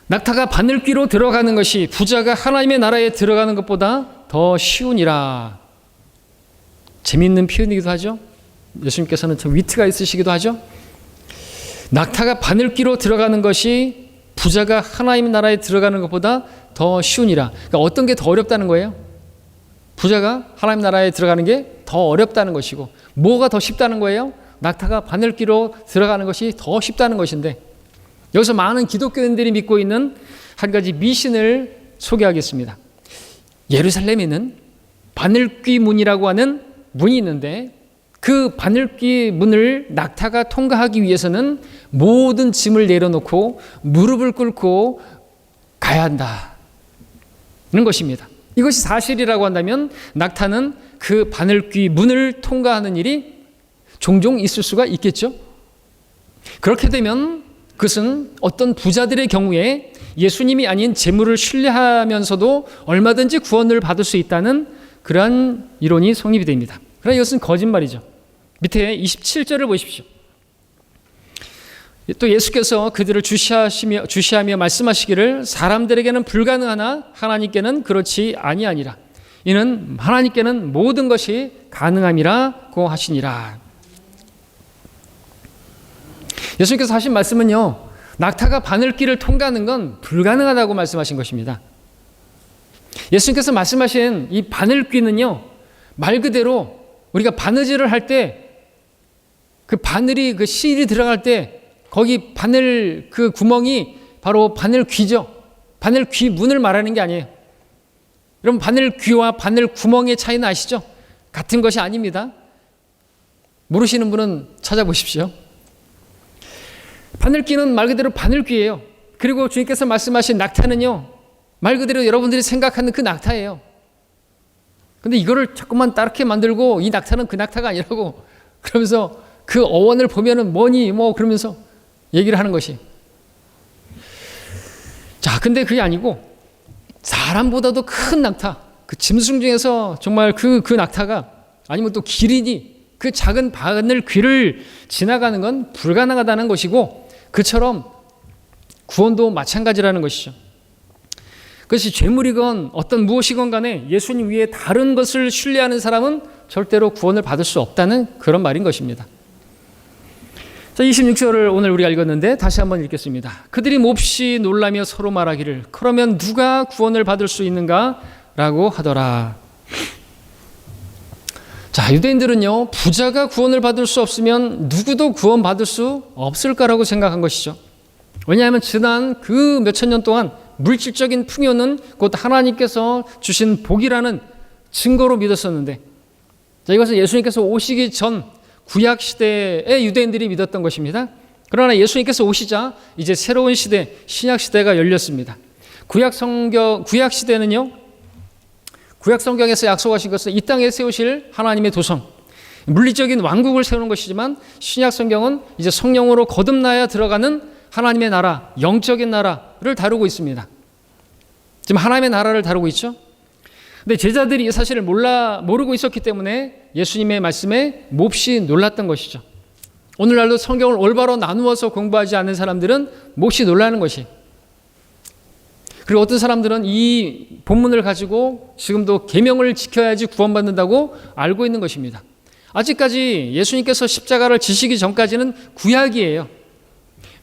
낙타가 바늘귀로 들어가는 것이 부자가 하나님의 나라에 들어가는 것보다 더 쉬우니라. 재미있는 표현이기도 하죠. 예수님께서는 참 위트가 있으시기도 하죠. 낙타가 바늘귀로 들어가는 것이 부자가 하나님의 나라에 들어가는 것보다 더 쉬우니라. 그러니까 어떤 게 더 어렵다는 거예요? 부자가 하나님 나라에 들어가는 게 더 어렵다는 것이고, 뭐가 더 쉽다는 거예요? 낙타가 바늘귀로 들어가는 것이 더 쉽다는 것인데, 여기서 많은 기독교인들이 믿고 있는 한 가지 미신을 소개하겠습니다. 예루살렘에는 바늘귀 문이라고 하는 문이 있는데, 그 바늘귀 문을 낙타가 통과하기 위해서는 모든 짐을 내려놓고 무릎을 꿇고 가야 한다는 것입니다. 이것이 사실이라고 한다면 낙타는 그 바늘귀 문을 통과하는 일이 종종 있을 수가 있겠죠. 그렇게 되면 그것은 어떤 부자들의 경우에 예수님이 아닌 재물을 신뢰하면서도 얼마든지 구원을 받을 수 있다는 그러한 이론이 성립이 됩니다. 그러나 이것은 거짓말이죠. 밑에 27절을 보십시오. 또 예수께서 그들을 주시하며 말씀하시기를 사람들에게는 불가능하나 하나님께는 그렇지 아니하니라. 이는 하나님께는 모든 것이 가능함이라고 하시니라. 예수님께서 하신 말씀은요, 낙타가 바늘길을 통과하는 건 불가능하다고 말씀하신 것입니다. 예수님께서 말씀하신 이 바늘귀는요, 말 그대로 우리가 바느질을 할 때 그 바늘이 그 실이 들어갈 때 거기 바늘 그 구멍이 바로 바늘귀죠. 바늘귀 문을 말하는 게 아니에요. 여러분, 바늘귀와 바늘 구멍의 차이는 아시죠? 같은 것이 아닙니다. 모르시는 분은 찾아보십시오. 바늘귀는 말 그대로 바늘귀예요. 그리고 주님께서 말씀하신 낙타는요, 말 그대로 여러분들이 생각하는 그 낙타예요. 근데 이거를 자꾸만 따르게 만들고 이 낙타는 그 낙타가 아니라고 그러면서 그 어원을 보면은 뭐니 뭐 그러면서 얘기를 하는 것이. 자, 근데 그게 아니고 사람보다도 큰 낙타, 그 짐승 중에서 정말 그 낙타가, 아니면 또 기린이 그 작은 바늘귀를 지나가는 건 불가능하다는 것이고, 그처럼 구원도 마찬가지라는 것이죠. 그것이 재물이건 어떤 무엇이건 간에 예수님 위에 다른 것을 신뢰하는 사람은 절대로 구원을 받을 수 없다는 그런 말인 것입니다. 자, 26절을 오늘 우리가 읽었는데 다시 한번 읽겠습니다. 그들이 몹시 놀라며 서로 말하기를 그러면 누가 구원을 받을 수 있는가? 라고 하더라. 자, 유대인들은요, 부자가 구원을 받을 수 없으면 누구도 구원받을 수 없을 거라고 생각한 것이죠. 왜냐하면 지난 그 몇천 년 동안 물질적인 풍요는 곧 하나님께서 주신 복이라는 증거로 믿었었는데, 자, 이것은 예수님께서 오시기 전 구약 시대의 유대인들이 믿었던 것입니다. 그러나 예수님께서 오시자 이제 새로운 시대, 신약 시대가 열렸습니다. 구약 시대는요, 구약 성경에서 약속하신 것은 이 땅에 세우실 하나님의 도성, 물리적인 왕국을 세우는 것이지만, 신약 성경은 이제 성령으로 거듭나야 들어가는 하나님의 나라, 영적인 나라를 다루고 있습니다. 지금 하나님의 나라를 다루고 있죠. 근데 제자들이 이 사실을 모르고 있었기 때문에 예수님의 말씀에 몹시 놀랐던 것이죠. 오늘날도 성경을 올바로 나누어서 공부하지 않는 사람들은 몹시 놀라는 것이. 그리고 어떤 사람들은 이 본문을 가지고 지금도 계명을 지켜야지 구원받는다고 알고 있는 것입니다. 아직까지 예수님께서 십자가를 지시기 전까지는 구약이에요.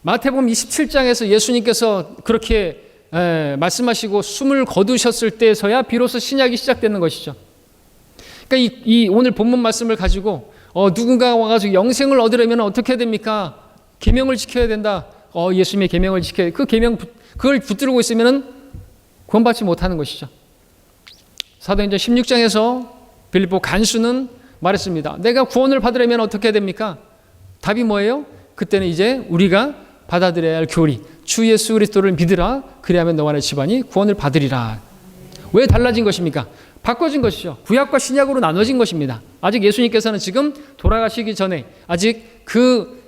마태복음 27장에서 예수님께서 그렇게 말씀하시고 숨을 거두셨을 때서야 비로소 신약이 시작되는 것이죠. 그러니까 이 오늘 본문 말씀을 가지고 누군가가 와가지고 영생을 얻으려면 어떻게 해야 됩니까? 계명을 지켜야 된다. 예수님의 계명을 지켜야 돼. 그 계명 그걸 붙들고 있으면은 구원받지 못하는 것이죠. 사도행전 16장에서 빌립보 간수는 말했습니다. 내가 구원을 받으려면 어떻게 해야 됩니까? 답이 뭐예요? 그때는 이제 우리가 받아들여야 할 교리, 주 예수 그리스도를 믿으라. 그리하면 너와 내 집안이 구원을 받으리라. 왜 달라진 것입니까? 바꿔진 것이죠. 구약과 신약으로 나눠진 것입니다. 아직 예수님께서는 지금 돌아가시기 전에 아직 그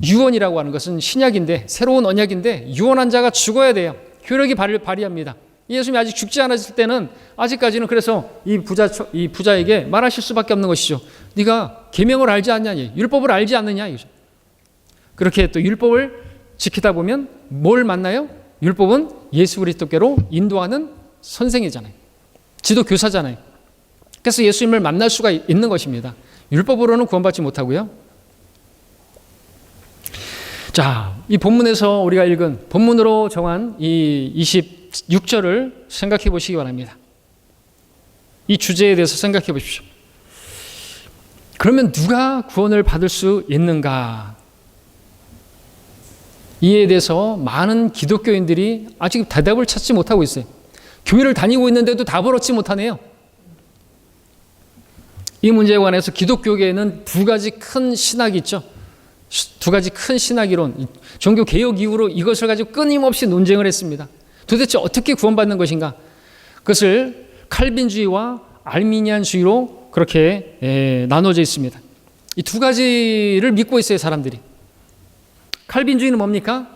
유언이라고 하는 것은 신약인데, 새로운 언약인데 유언한 자가 죽어야 돼요. 효력이 발휘합니다. 예수님이 아직 죽지 않았을 때는 아직까지는 그래서 이 부자에게 말하실 수밖에 없는 것이죠. 네가 계명을 알지 않냐니, 율법을 알지 않느냐 이거죠. 그렇게 또 율법을 지키다 보면 뭘 만나요? 율법은 예수 그리스도께로 인도하는 선생이잖아요. 지도교사잖아요. 그래서 예수님을 만날 수가 있는 것입니다. 율법으로는 구원받지 못하고요. 자, 이 본문에서 우리가 읽은 본문으로 정한 이 26절을 생각해 보시기 바랍니다. 이 주제에 대해서 생각해 보십시오. 그러면 누가 구원을 받을 수 있는가? 이에 대해서 많은 기독교인들이 아직 대답을 찾지 못하고 있어요. 교회를 다니고 있는데도 답을 얻지 못하네요. 이 문제에 관해서 기독교계에는 두 가지 큰 신학이 있죠. 두 가지 큰 신학이론, 종교개혁 이후로 이것을 가지고 끊임없이 논쟁을 했습니다. 도대체 어떻게 구원받는 것인가? 그것을 칼빈주의와 알미니안주의로 그렇게 나눠져 있습니다. 이 두 가지를 믿고 있어요, 사람들이. 칼빈주의는 뭡니까?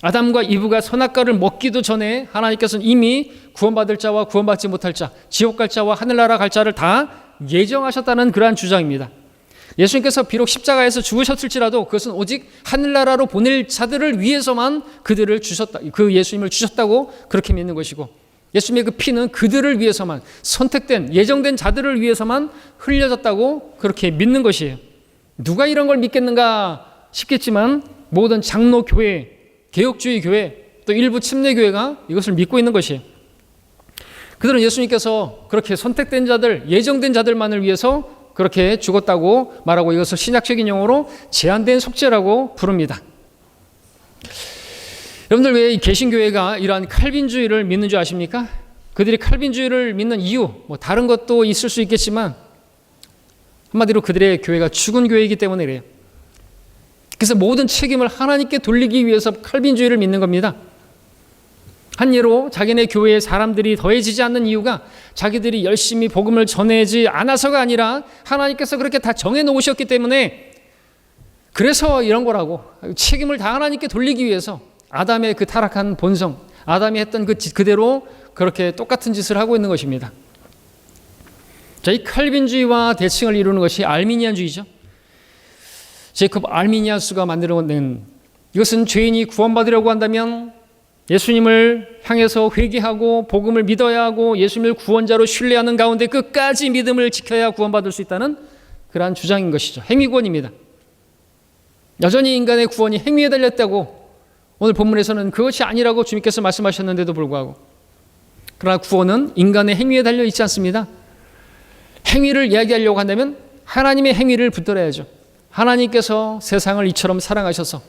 아담과 이브가 선악과를 먹기도 전에 하나님께서는 이미 구원받을 자와 구원받지 못할 자, 지옥 갈 자와 하늘나라 갈 자를 다 예정하셨다는 그러한 주장입니다. 예수님께서 비록 십자가에서 죽으셨을지라도 그것은 오직 하늘나라로 보낼 자들을 위해서만 그들을 주셨다, 그 예수님을 주셨다고 그렇게 믿는 것이고, 예수님의 그 피는 그들을 위해서만, 선택된 예정된 자들을 위해서만 흘려졌다고 그렇게 믿는 것이에요. 누가 이런 걸 믿겠는가 싶겠지만 모든 장로 교회, 개혁주의 교회, 또 일부 침례 교회가 이것을 믿고 있는 것이에요. 그들은 예수님께서 그렇게 선택된 자들, 예정된 자들만을 위해서 그렇게 죽었다고 말하고 이것을 신학적인 용어로 제한된 속죄라고 부릅니다. 여러분들 왜 이 개신교회가 이러한 칼빈주의를 믿는 줄 아십니까? 그들이 칼빈주의를 믿는 이유, 다른 것도 있을 수 있겠지만 한마디로 그들의 교회가 죽은 교회이기 때문에 그래요. 그래서 모든 책임을 하나님께 돌리기 위해서 칼빈주의를 믿는 겁니다. 한 예로 자기네 교회에 사람들이 더해지지 않는 이유가 자기들이 열심히 복음을 전하지 않아서가 아니라 하나님께서 그렇게 다 정해놓으셨기 때문에 그래서 이런 거라고, 책임을 다 하나님께 돌리기 위해서 아담의 그 타락한 본성, 아담이 했던 그대로 그렇게 똑같은 짓을 하고 있는 것입니다. 자, 이 칼빈주의와 대칭을 이루는 것이 알미니안주의죠. 제이콥 알미니아스가 만들어낸, 이것은 죄인이 구원받으려고 한다면 예수님을 향해서 회개하고 복음을 믿어야 하고 예수님을 구원자로 신뢰하는 가운데 끝까지 믿음을 지켜야 구원받을 수 있다는 그러한 주장인 것이죠. 행위구원입니다. 여전히 인간의 구원이 행위에 달렸다고 오늘 본문에서는 그것이 아니라고 주님께서 말씀하셨는데도 불구하고, 그러나 구원은 인간의 행위에 달려 있지 않습니다. 행위를 이야기하려고 한다면 하나님의 행위를 붙들어야죠. 하나님께서 세상을 이처럼 사랑하셔서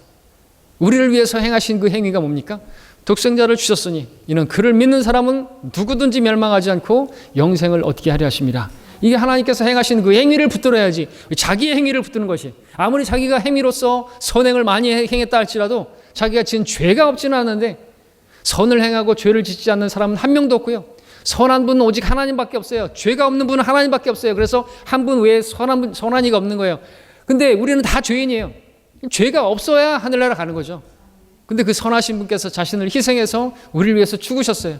우리를 위해서 행하신 그 행위가 뭡니까? 독생자를 주셨으니 이는 그를 믿는 사람은 누구든지 멸망하지 않고 영생을 얻게 하려 하심이라. 이게 하나님께서 행하신 그 행위를 붙들어야지, 자기의 행위를 붙드는 것이, 아무리 자기가 행위로서 선행을 많이 행했다 할지라도 자기가 지은 죄가 없지는 않은데 선을 행하고 죄를 짓지 않는 사람은 한 명도 없고요. 선한 분은 오직 하나님밖에 없어요. 죄가 없는 분은 하나님밖에 없어요. 그래서 한 분 외에 선한 이가 없는 거예요. 근데 우리는 다 죄인이에요. 죄가 없어야 하늘나라 가는 거죠. 근데 그 선하신 분께서 자신을 희생해서 우리를 위해서 죽으셨어요.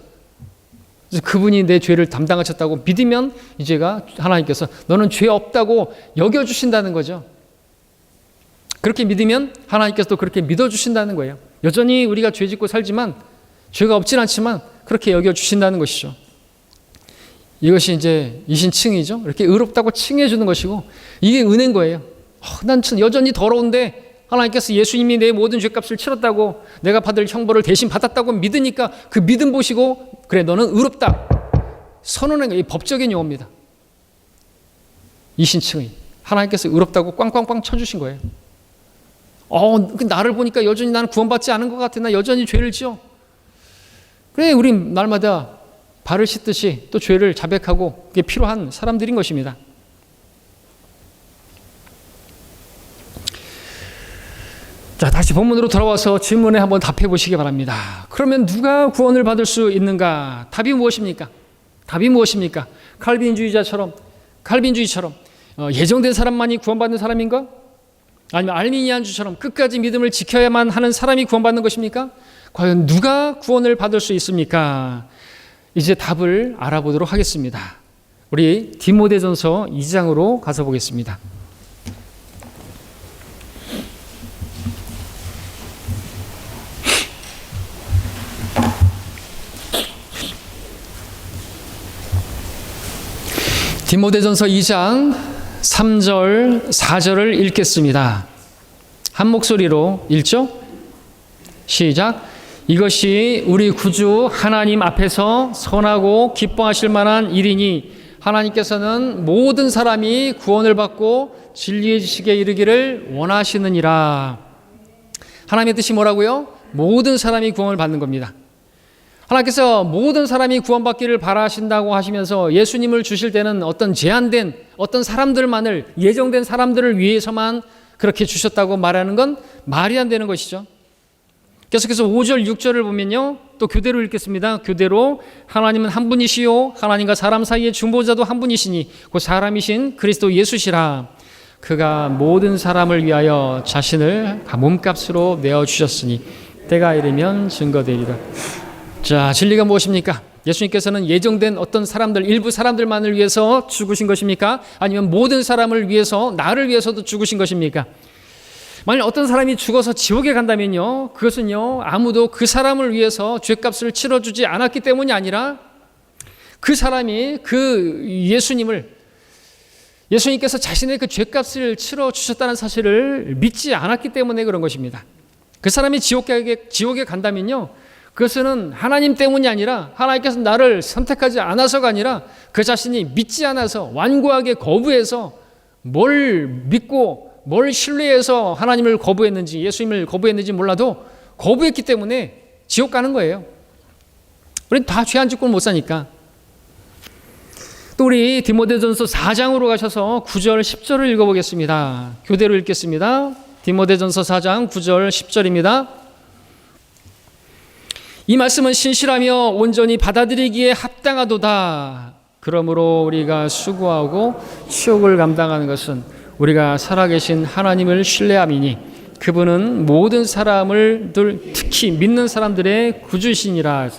그래서 그분이 내 죄를 담당하셨다고 믿으면 이제가 하나님께서 너는 죄 없다고 여겨주신다는 거죠. 그렇게 믿으면 하나님께서 또 그렇게 믿어주신다는 거예요. 여전히 우리가 죄 짓고 살지만 죄가 없진 않지만 그렇게 여겨주신다는 것이죠. 이것이 이제 이신칭이죠. 이렇게 의롭다고 칭해 주는 것이고 이게 은혜인 거예요. 난 여전히 더러운데 하나님께서 예수님이 내 모든 죄값을 치렀다고, 내가 받을 형벌을 대신 받았다고 믿으니까 그 믿음 보시고 그래 너는 의롭다 선언한 게 법적인 용어입니다. 이신칭의 하나님께서 의롭다고 꽝꽝꽝 쳐주신 거예요. 나를 보니까 여전히 나는 구원받지 않은 것 같아. 나 여전히 죄를 지어. 그래, 우리 날마다 발을 씻듯이 또 죄를 자백하고 그게 필요한 사람들인 것입니다. 자, 다시 본문으로 돌아와서 질문에 한번 답해 보시기 바랍니다. 그러면 누가 구원을 받을 수 있는가? 답이 무엇입니까? 칼빈주의처럼 예정된 사람만이 구원받는 사람인가? 아니면 알미니안주처럼 끝까지 믿음을 지켜야만 하는 사람이 구원받는 것입니까? 과연 누가 구원을 받을 수 있습니까? 이제 답을 알아보도록 하겠습니다. 우리 디모데전서 2장으로 가서 보겠습니다. 디모데전서 2장 3절 4절을 읽겠습니다. 한 목소리로 읽죠? 시작. 이것이 우리 구주 하나님 앞에서 선하고 기뻐하실 만한 일이니 하나님께서는 모든 사람이 구원을 받고 진리의 지식에 이르기를 원하시느니라. 하나님의 뜻이 뭐라고요? 모든 사람이 구원을 받는 겁니다. 하나님께서 모든 사람이 구원받기를 바라신다고 하시면서 예수님을 주실 때는 어떤 제한된 어떤 사람들만을, 예정된 사람들을 위해서만 그렇게 주셨다고 말하는 건 말이 안 되는 것이죠. 계속해서 5절 6절을 보면요, 또 교대로 읽겠습니다. 교대로 하나님은 한 분이시요 하나님과 사람 사이의 중보자도 한 분이시니 그 사람이신 그리스도 예수시라. 그가 모든 사람을 위하여 자신을 몸값으로 내어주셨으니 때가 이르면 증거되리라. 자, 진리가 무엇입니까? 예수님께서는 예정된 어떤 사람들, 일부 사람들만을 위해서 죽으신 것입니까? 아니면 모든 사람을 위해서, 나를 위해서도 죽으신 것입니까? 만약 어떤 사람이 죽어서 지옥에 간다면요, 그것은요, 아무도 그 사람을 위해서 죄값을 치러주지 않았기 때문이 아니라 그 사람이 그 예수님께서 자신의 그 죄값을 치러주셨다는 사실을 믿지 않았기 때문에 그런 것입니다. 그 사람이 지옥에 간다면요, 그것은 하나님 때문이 아니라 하나님께서 나를 선택하지 않아서가 아니라 그 자신이 믿지 않아서 완고하게 거부해서 뭘 믿고 뭘 신뢰해서 하나님을 거부했는지 예수님을 거부했는지 몰라도 거부했기 때문에 지옥 가는 거예요. 우리 다 죄 안 짓고는 못 사니까. 또 우리 디모데전서 4장으로 가셔서 9절 10절을 읽어보겠습니다. 교대로 읽겠습니다. 디모데전서 4장 9절 10절입니다. 이 말씀은 신실하며 온전히 받아들이기에 합당하도다. 그러므로 우리가 수고하고 치욕을 감당하는 것은 우리가 살아계신 하나님을 신뢰함이니 그분은 모든 사람을 특히 믿는 사람들의 구주시니라.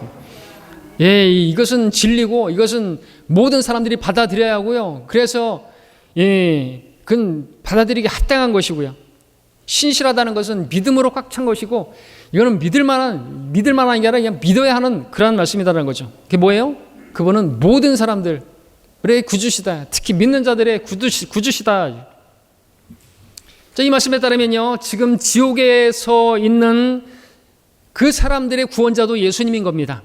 예, 이것은 진리고 이것은 모든 사람들이 받아들여야 하고요. 그래서 그건 받아들이기 합당한 것이고요. 신실하다는 것은 믿음으로 꽉 찬 것이고 이거는 믿을 만한 게 아니라 그냥 믿어야 하는 그런 말씀이다라는 거죠. 그게 뭐예요? 그분은 모든 사람들의 구주시다. 특히 믿는 자들의 구주시다. 자, 이 말씀에 따르면요, 지금 지옥에서 있는 그 사람들의 구원자도 예수님인 겁니다.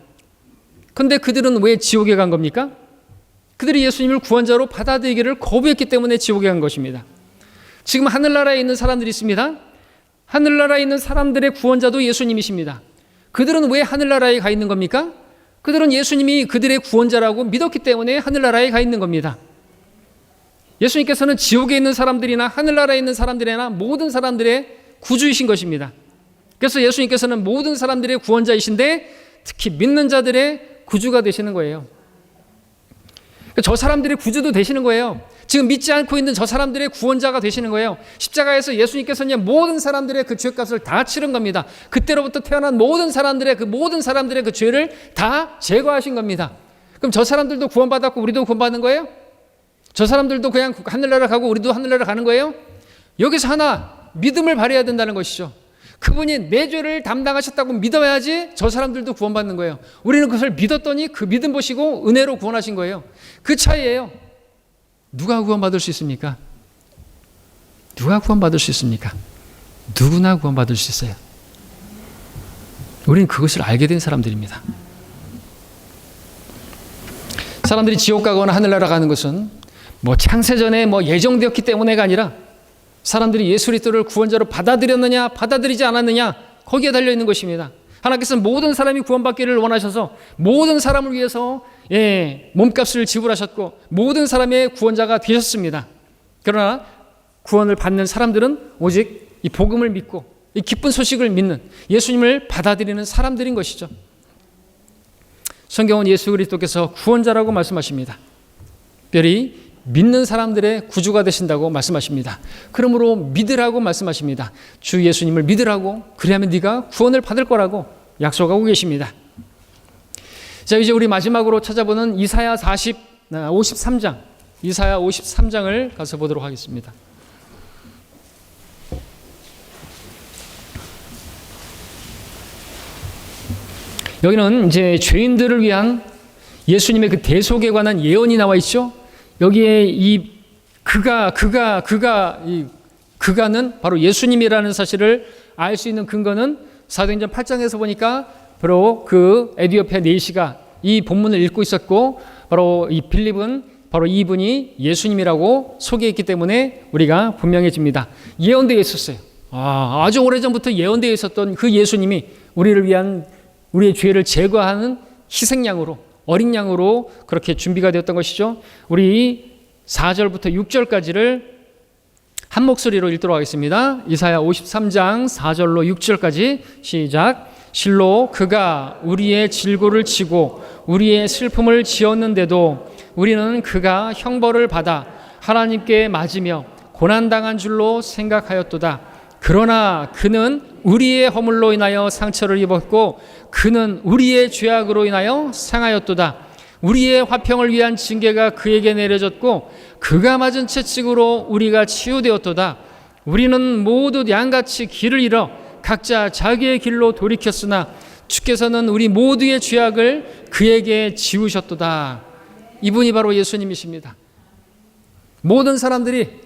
그런데 그들은 왜 지옥에 간 겁니까? 그들이 예수님을 구원자로 받아들이기를 거부했기 때문에 지옥에 간 것입니다. 지금 하늘나라에 있는 사람들이 있습니다. 하늘나라에 있는 사람들의 구원자도 예수님이십니다. 그들은 왜 하늘나라에 가 있는 겁니까? 그들은 예수님이 그들의 구원자라고 믿었기 때문에 하늘나라에 가 있는 겁니다. 예수님께서는 지옥에 있는 사람들이나 하늘나라에 있는 사람들이나 모든 사람들의 구주이신 것입니다. 그래서 예수님께서는 모든 사람들의 구원자이신데 특히 믿는 자들의 구주가 되시는 거예요. 저 사람들의 구주도 되시는 거예요. 지금 믿지 않고 있는 저 사람들의 구원자가 되시는 거예요. 십자가에서 예수님께서는 모든 사람들의 그 죄값을 다 치른 겁니다. 그때로부터 태어난 모든 사람들의 그 죄를 다 제거하신 겁니다. 그럼 저 사람들도 구원받았고 우리도 구원받는 거예요? 저 사람들도 그냥 하늘나라 가고 우리도 하늘나라 가는 거예요? 여기서 하나 믿음을 발휘해야 된다는 것이죠. 그분이 내 죄를 담당하셨다고 믿어야지 저 사람들도 구원받는 거예요. 우리는 그것을 믿었더니 그 믿음 보시고 은혜로 구원하신 거예요. 그 차이예요. 누가 구원받을 수 있습니까? 누가 구원받을 수 있습니까? 누구나 구원받을 수 있어요. 우리는 그것을 알게 된 사람들입니다. 사람들이 지옥 가거나 하늘나라 가는 것은 창세전에 예정되었기 때문에가 아니라 사람들이 예수 그리스도를 구원자로 받아들였느냐 받아들이지 않았느냐 거기에 달려있는 것입니다. 하나님께서는 모든 사람이 구원받기를 원하셔서 모든 사람을 위해서 몸값을 지불하셨고 모든 사람의 구원자가 되셨습니다. 그러나 구원을 받는 사람들은 오직 이 복음을 믿고 이 기쁜 소식을 믿는 예수님을 받아들이는 사람들인 것이죠. 성경은 예수 그리스도께서 구원자라고 말씀하십니다. 특별히 믿는 사람들의 구주가 되신다고 말씀하십니다. 그러므로 믿으라고 말씀하십니다. 주 예수님을 믿으라고, 그리하면 네가 구원을 받을 거라고 약속하고 계십니다. 자, 이제 우리 마지막으로 찾아보는 이사야 53장, 이사야 53장을 가서 보도록 하겠습니다. 여기는 이제 죄인들을 위한 예수님의 그 대속에 관한 예언이 나와 있죠. 여기에 이 그가는 바로 예수님이라는 사실을 알 수 있는 근거는 사도행전 8장에서 보니까 바로 그 에티오피아 내시가 이 본문을 읽고 있었고 바로 이 빌립은 바로 이분이 예수님이라고 소개했기 때문에 우리가 분명해집니다. 예언되어 있었어요. 아주 오래전부터 예언되어 있었던 그 예수님이 우리를 위한 우리의 죄를 제거하는 희생양으로 어린 양으로 그렇게 준비가 되었던 것이죠. 우리 4절부터 6절까지를 한 목소리로 읽도록 하겠습니다. 이사야 53장 4절로 6절까지 시작. 실로 그가 우리의 질고를 치고 우리의 슬픔을 지었는데도 우리는 그가 형벌을 받아 하나님께 맞으며 고난당한 줄로 생각하였도다. 그러나 그는 우리의 허물로 인하여 상처를 입었고 그는 우리의 죄악으로 인하여 상하였도다. 우리의 화평을 위한 징계가 그에게 내려졌고 그가 맞은 채찍으로 우리가 치유되었도다. 우리는 모두 양같이 길을 잃어 각자 자기의 길로 돌이켰으나 주께서는 우리 모두의 죄악을 그에게 지우셨도다. 이분이 바로 예수님이십니다. 모든 사람들이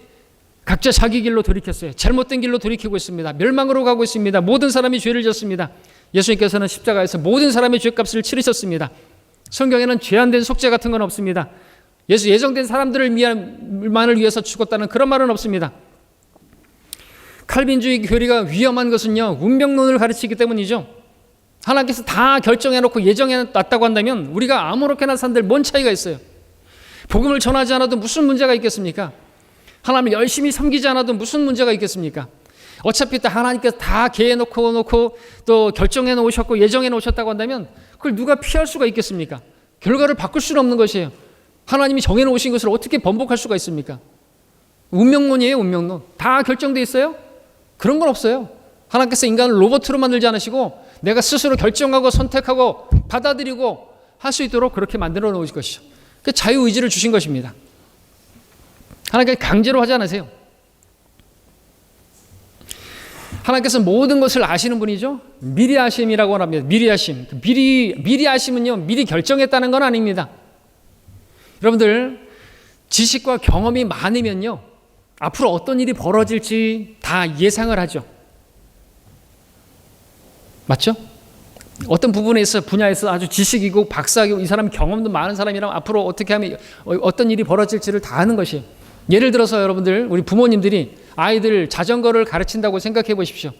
각자 자기 길로 돌이켰어요. 잘못된 길로 돌이키고 있습니다. 멸망으로 가고 있습니다. 모든 사람이 죄를 짓습니다. 예수님께서는 십자가에서 모든 사람의 죄값을 치르셨습니다. 성경에는 죄 안 된 속죄 같은 건 없습니다. 예정된 사람들만을 위해서 죽었다는 그런 말은 없습니다. 칼빈주의 교리가 위험한 것은요, 운명론을 가르치기 때문이죠. 하나님께서 다 결정해놓고 예정해놨다고 한다면 우리가 아무렇게나 산들 뭔 차이가 있어요. 복음을 전하지 않아도 무슨 문제가 있겠습니까? 하나님을 열심히 섬기지 않아도 무슨 문제가 있겠습니까? 어차피 또 하나님께서 다 계획해놓고 또 결정해 놓으셨고 예정해 놓으셨다고 한다면 그걸 누가 피할 수가 있겠습니까? 결과를 바꿀 수는 없는 것이에요. 하나님이 정해 놓으신 것을 어떻게 번복할 수가 있습니까? 운명론이에요. 운명론. 다 결정돼 있어요? 그런 건 없어요. 하나님께서 인간을 로봇으로 만들지 않으시고 내가 스스로 결정하고 선택하고 받아들이고 할 수 있도록 그렇게 만들어 놓으신 것이죠. 그 자유의지를 주신 것입니다. 하나님께서 강제로 하지 않으세요. 하나님께서 모든 것을 아시는 분이죠. 미리 아심이라고 합니다. 미리 아심. 미리 아심은요, 미리 결정했다는 건 아닙니다. 여러분들, 지식과 경험이 많으면요, 앞으로 어떤 일이 벌어질지 다 예상을 하죠. 맞죠? 어떤 분야에서 아주 지식이고 박사이고 이 사람 경험도 많은 사람이라면 앞으로 어떻게 하면 어떤 일이 벌어질지를 다 아는 것이에요. 예를 들어서 여러분들, 우리 부모님들이 아이들 자전거를 가르친다고 생각해 보십시오.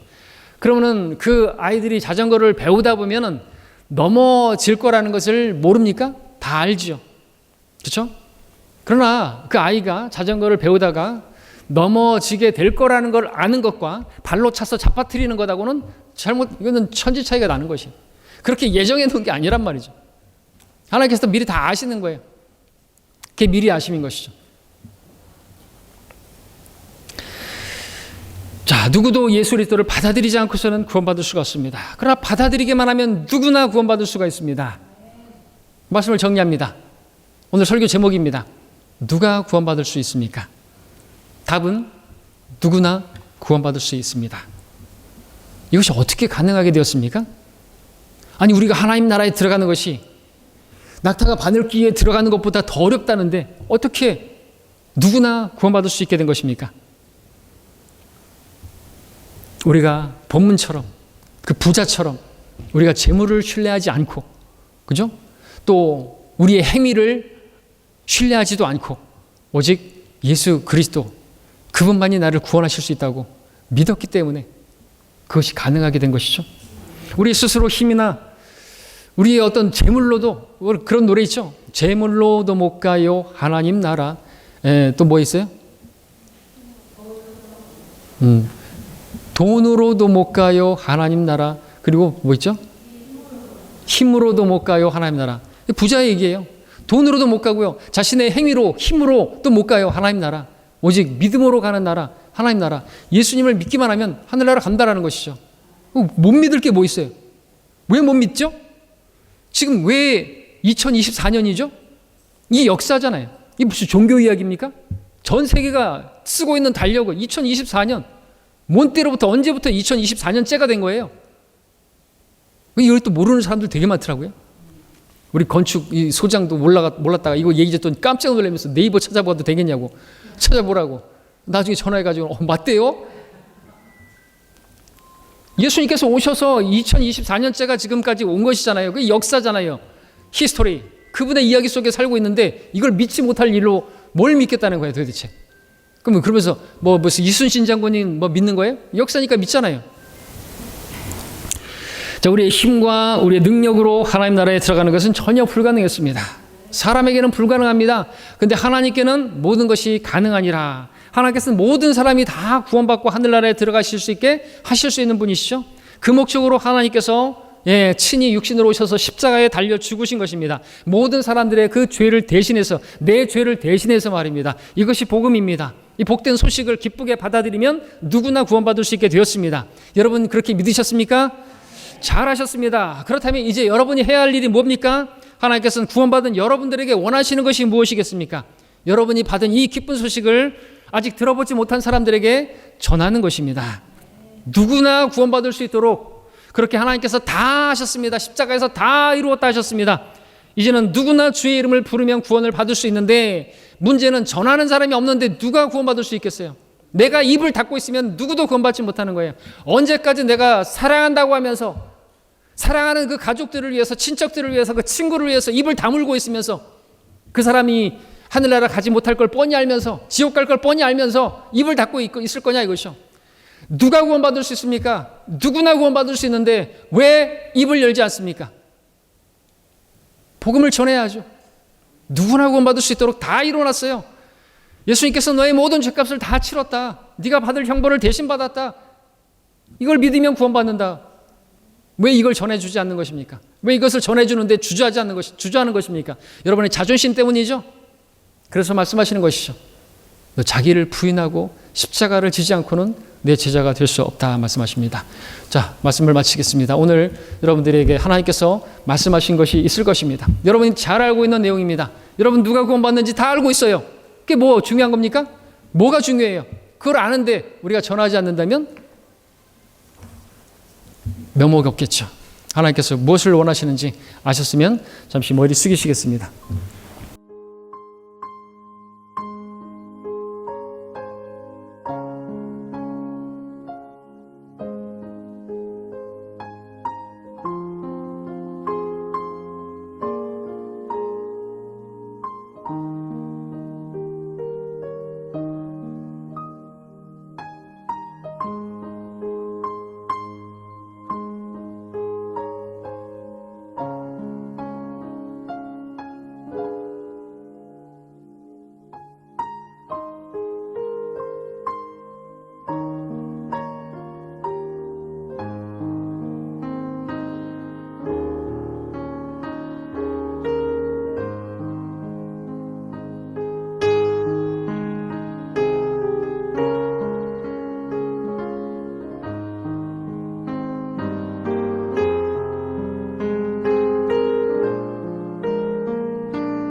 그러면은 그 아이들이 자전거를 배우다 보면은 넘어질 거라는 것을 모릅니까? 다 알죠. 그렇죠? 그러나 그 아이가 자전거를 배우다가 넘어지게 될 거라는 걸 아는 것과 발로 차서 잡아뜨리는 것하고는 이거는 천지 차이가 나는 것이에요. 그렇게 예정해 놓은 게 아니란 말이죠. 하나님께서 미리 다 아시는 거예요. 그게 미리 아심인 것이죠. 자, 누구도 예수 그리스도를 받아들이지 않고서는 구원받을 수가 없습니다. 그러나 받아들이기만 하면 누구나 구원받을 수가 있습니다. 말씀을 정리합니다. 오늘 설교 제목입니다. 누가 구원받을 수 있습니까? 답은 누구나 구원받을 수 있습니다. 이것이 어떻게 가능하게 되었습니까? 아니, 우리가 하나님 나라에 들어가는 것이 낙타가 바늘귀에 들어가는 것보다 더 어렵다는데 어떻게 누구나 구원받을 수 있게 된 것입니까? 우리가 본문처럼 그 부자처럼 우리가 재물을 신뢰하지 않고, 그죠? 또 우리의 행위를 신뢰하지도 않고 오직 예수 그리스도 그분만이 나를 구원하실 수 있다고 믿었기 때문에 그것이 가능하게 된 것이죠. 우리 스스로 힘이나 우리의 어떤 재물로도, 그런 노래 있죠. 재물로도 못 가요 하나님 나라. 또 뭐 있어요? 돈으로도 못 가요 하나님 나라. 그리고 뭐 있죠? 힘으로도 못 가요 하나님 나라. 부자의 얘기예요. 돈으로도 못 가고요. 자신의 행위로, 힘으로 또 못 가요 하나님 나라. 오직 믿음으로 가는 나라, 하나님 나라. 예수님을 믿기만 하면 하늘나라 간다라는 것이죠. 못 믿을 게 뭐 있어요? 왜 못 믿죠? 지금 왜 2024년이죠? 이게 역사잖아요. 이게 무슨 종교 이야기입니까? 전 세계가 쓰고 있는 달력은 2024년, 뭔 때로부터 언제부터 2024년째가 된 거예요. 이걸 또 모르는 사람들 되게 많더라고요. 우리 건축 이 소장도 몰랐다가 이거 얘기 듣더니 깜짝 놀라면서 네이버 찾아봐도 되겠냐고 찾아보라고 나중에 전화해가지고 맞대요? 예수님께서 오셔서 2024년째가 지금까지 온 것이잖아요. 그게 역사잖아요. 히스토리. 그분의 이야기 속에 살고 있는데 이걸 믿지 못할 일로 뭘 믿겠다는 거예요 도대체. 그러면서 무슨 이순신 장군님 믿는 거예요? 역사니까 믿잖아요. 자, 우리의 힘과 우리의 능력으로 하나님 나라에 들어가는 것은 전혀 불가능했습니다. 사람에게는 불가능합니다. 근데 하나님께는 모든 것이 가능하니라. 하나님께서는 모든 사람이 다 구원받고 하늘나라에 들어가실 수 있게 하실 수 있는 분이시죠. 그 목적으로 하나님께서 친히 육신으로 오셔서 십자가에 달려 죽으신 것입니다. 모든 사람들의 그 죄를 대신해서, 내 죄를 대신해서 말입니다. 이것이 복음입니다. 이 복된 소식을 기쁘게 받아들이면 누구나 구원받을 수 있게 되었습니다. 여러분 그렇게 믿으셨습니까? 잘하셨습니다. 그렇다면 이제 여러분이 해야 할 일이 뭡니까? 하나님께서는 구원받은 여러분들에게 원하시는 것이 무엇이겠습니까? 여러분이 받은 이 기쁜 소식을 아직 들어보지 못한 사람들에게 전하는 것입니다. 누구나 구원받을 수 있도록 그렇게 하나님께서 다 하셨습니다. 십자가에서 다 이루었다 하셨습니다. 이제는 누구나 주의 이름을 부르면 구원을 받을 수 있는데 문제는 전하는 사람이 없는데 누가 구원받을 수 있겠어요? 내가 입을 닫고 있으면 누구도 구원받지 못하는 거예요. 언제까지 내가 사랑한다고 하면서 사랑하는 그 가족들을 위해서, 친척들을 위해서, 그 친구를 위해서 입을 다물고 있으면서 그 사람이 하늘나라 가지 못할 걸 뻔히 알면서, 지옥 갈 걸 뻔히 알면서 입을 닫고 있을 거냐 이것이죠. 누가 구원받을 수 있습니까? 누구나 구원받을 수 있는데 왜 입을 열지 않습니까? 복음을 전해야죠. 누구나 구원받을 수 있도록 다 이루어놨어요. 예수님께서 너의 모든 죄값을 다 치렀다. 네가 받을 형벌을 대신 받았다. 이걸 믿으면 구원받는다. 왜 이걸 전해주지 않는 것입니까? 왜 이것을 전해주는데 주저하는 것입니까? 여러분의 자존심 때문이죠. 그래서 말씀하시는 것이죠. 너 자기를 부인하고 십자가를 지지 않고는 내 제자가 될 수 없다 말씀하십니다. 자, 말씀을 마치겠습니다. 오늘 여러분들에게 하나님께서 말씀하신 것이 있을 것입니다. 여러분이 잘 알고 있는 내용입니다. 여러분 누가 구원받는지 다 알고 있어요. 그게 뭐 중요한 겁니까? 뭐가 중요해요? 그걸 아는데 우리가 전하지 않는다면 면목이 없겠죠. 하나님께서 무엇을 원하시는지 아셨으면 잠시 머리 숙이시겠습니다.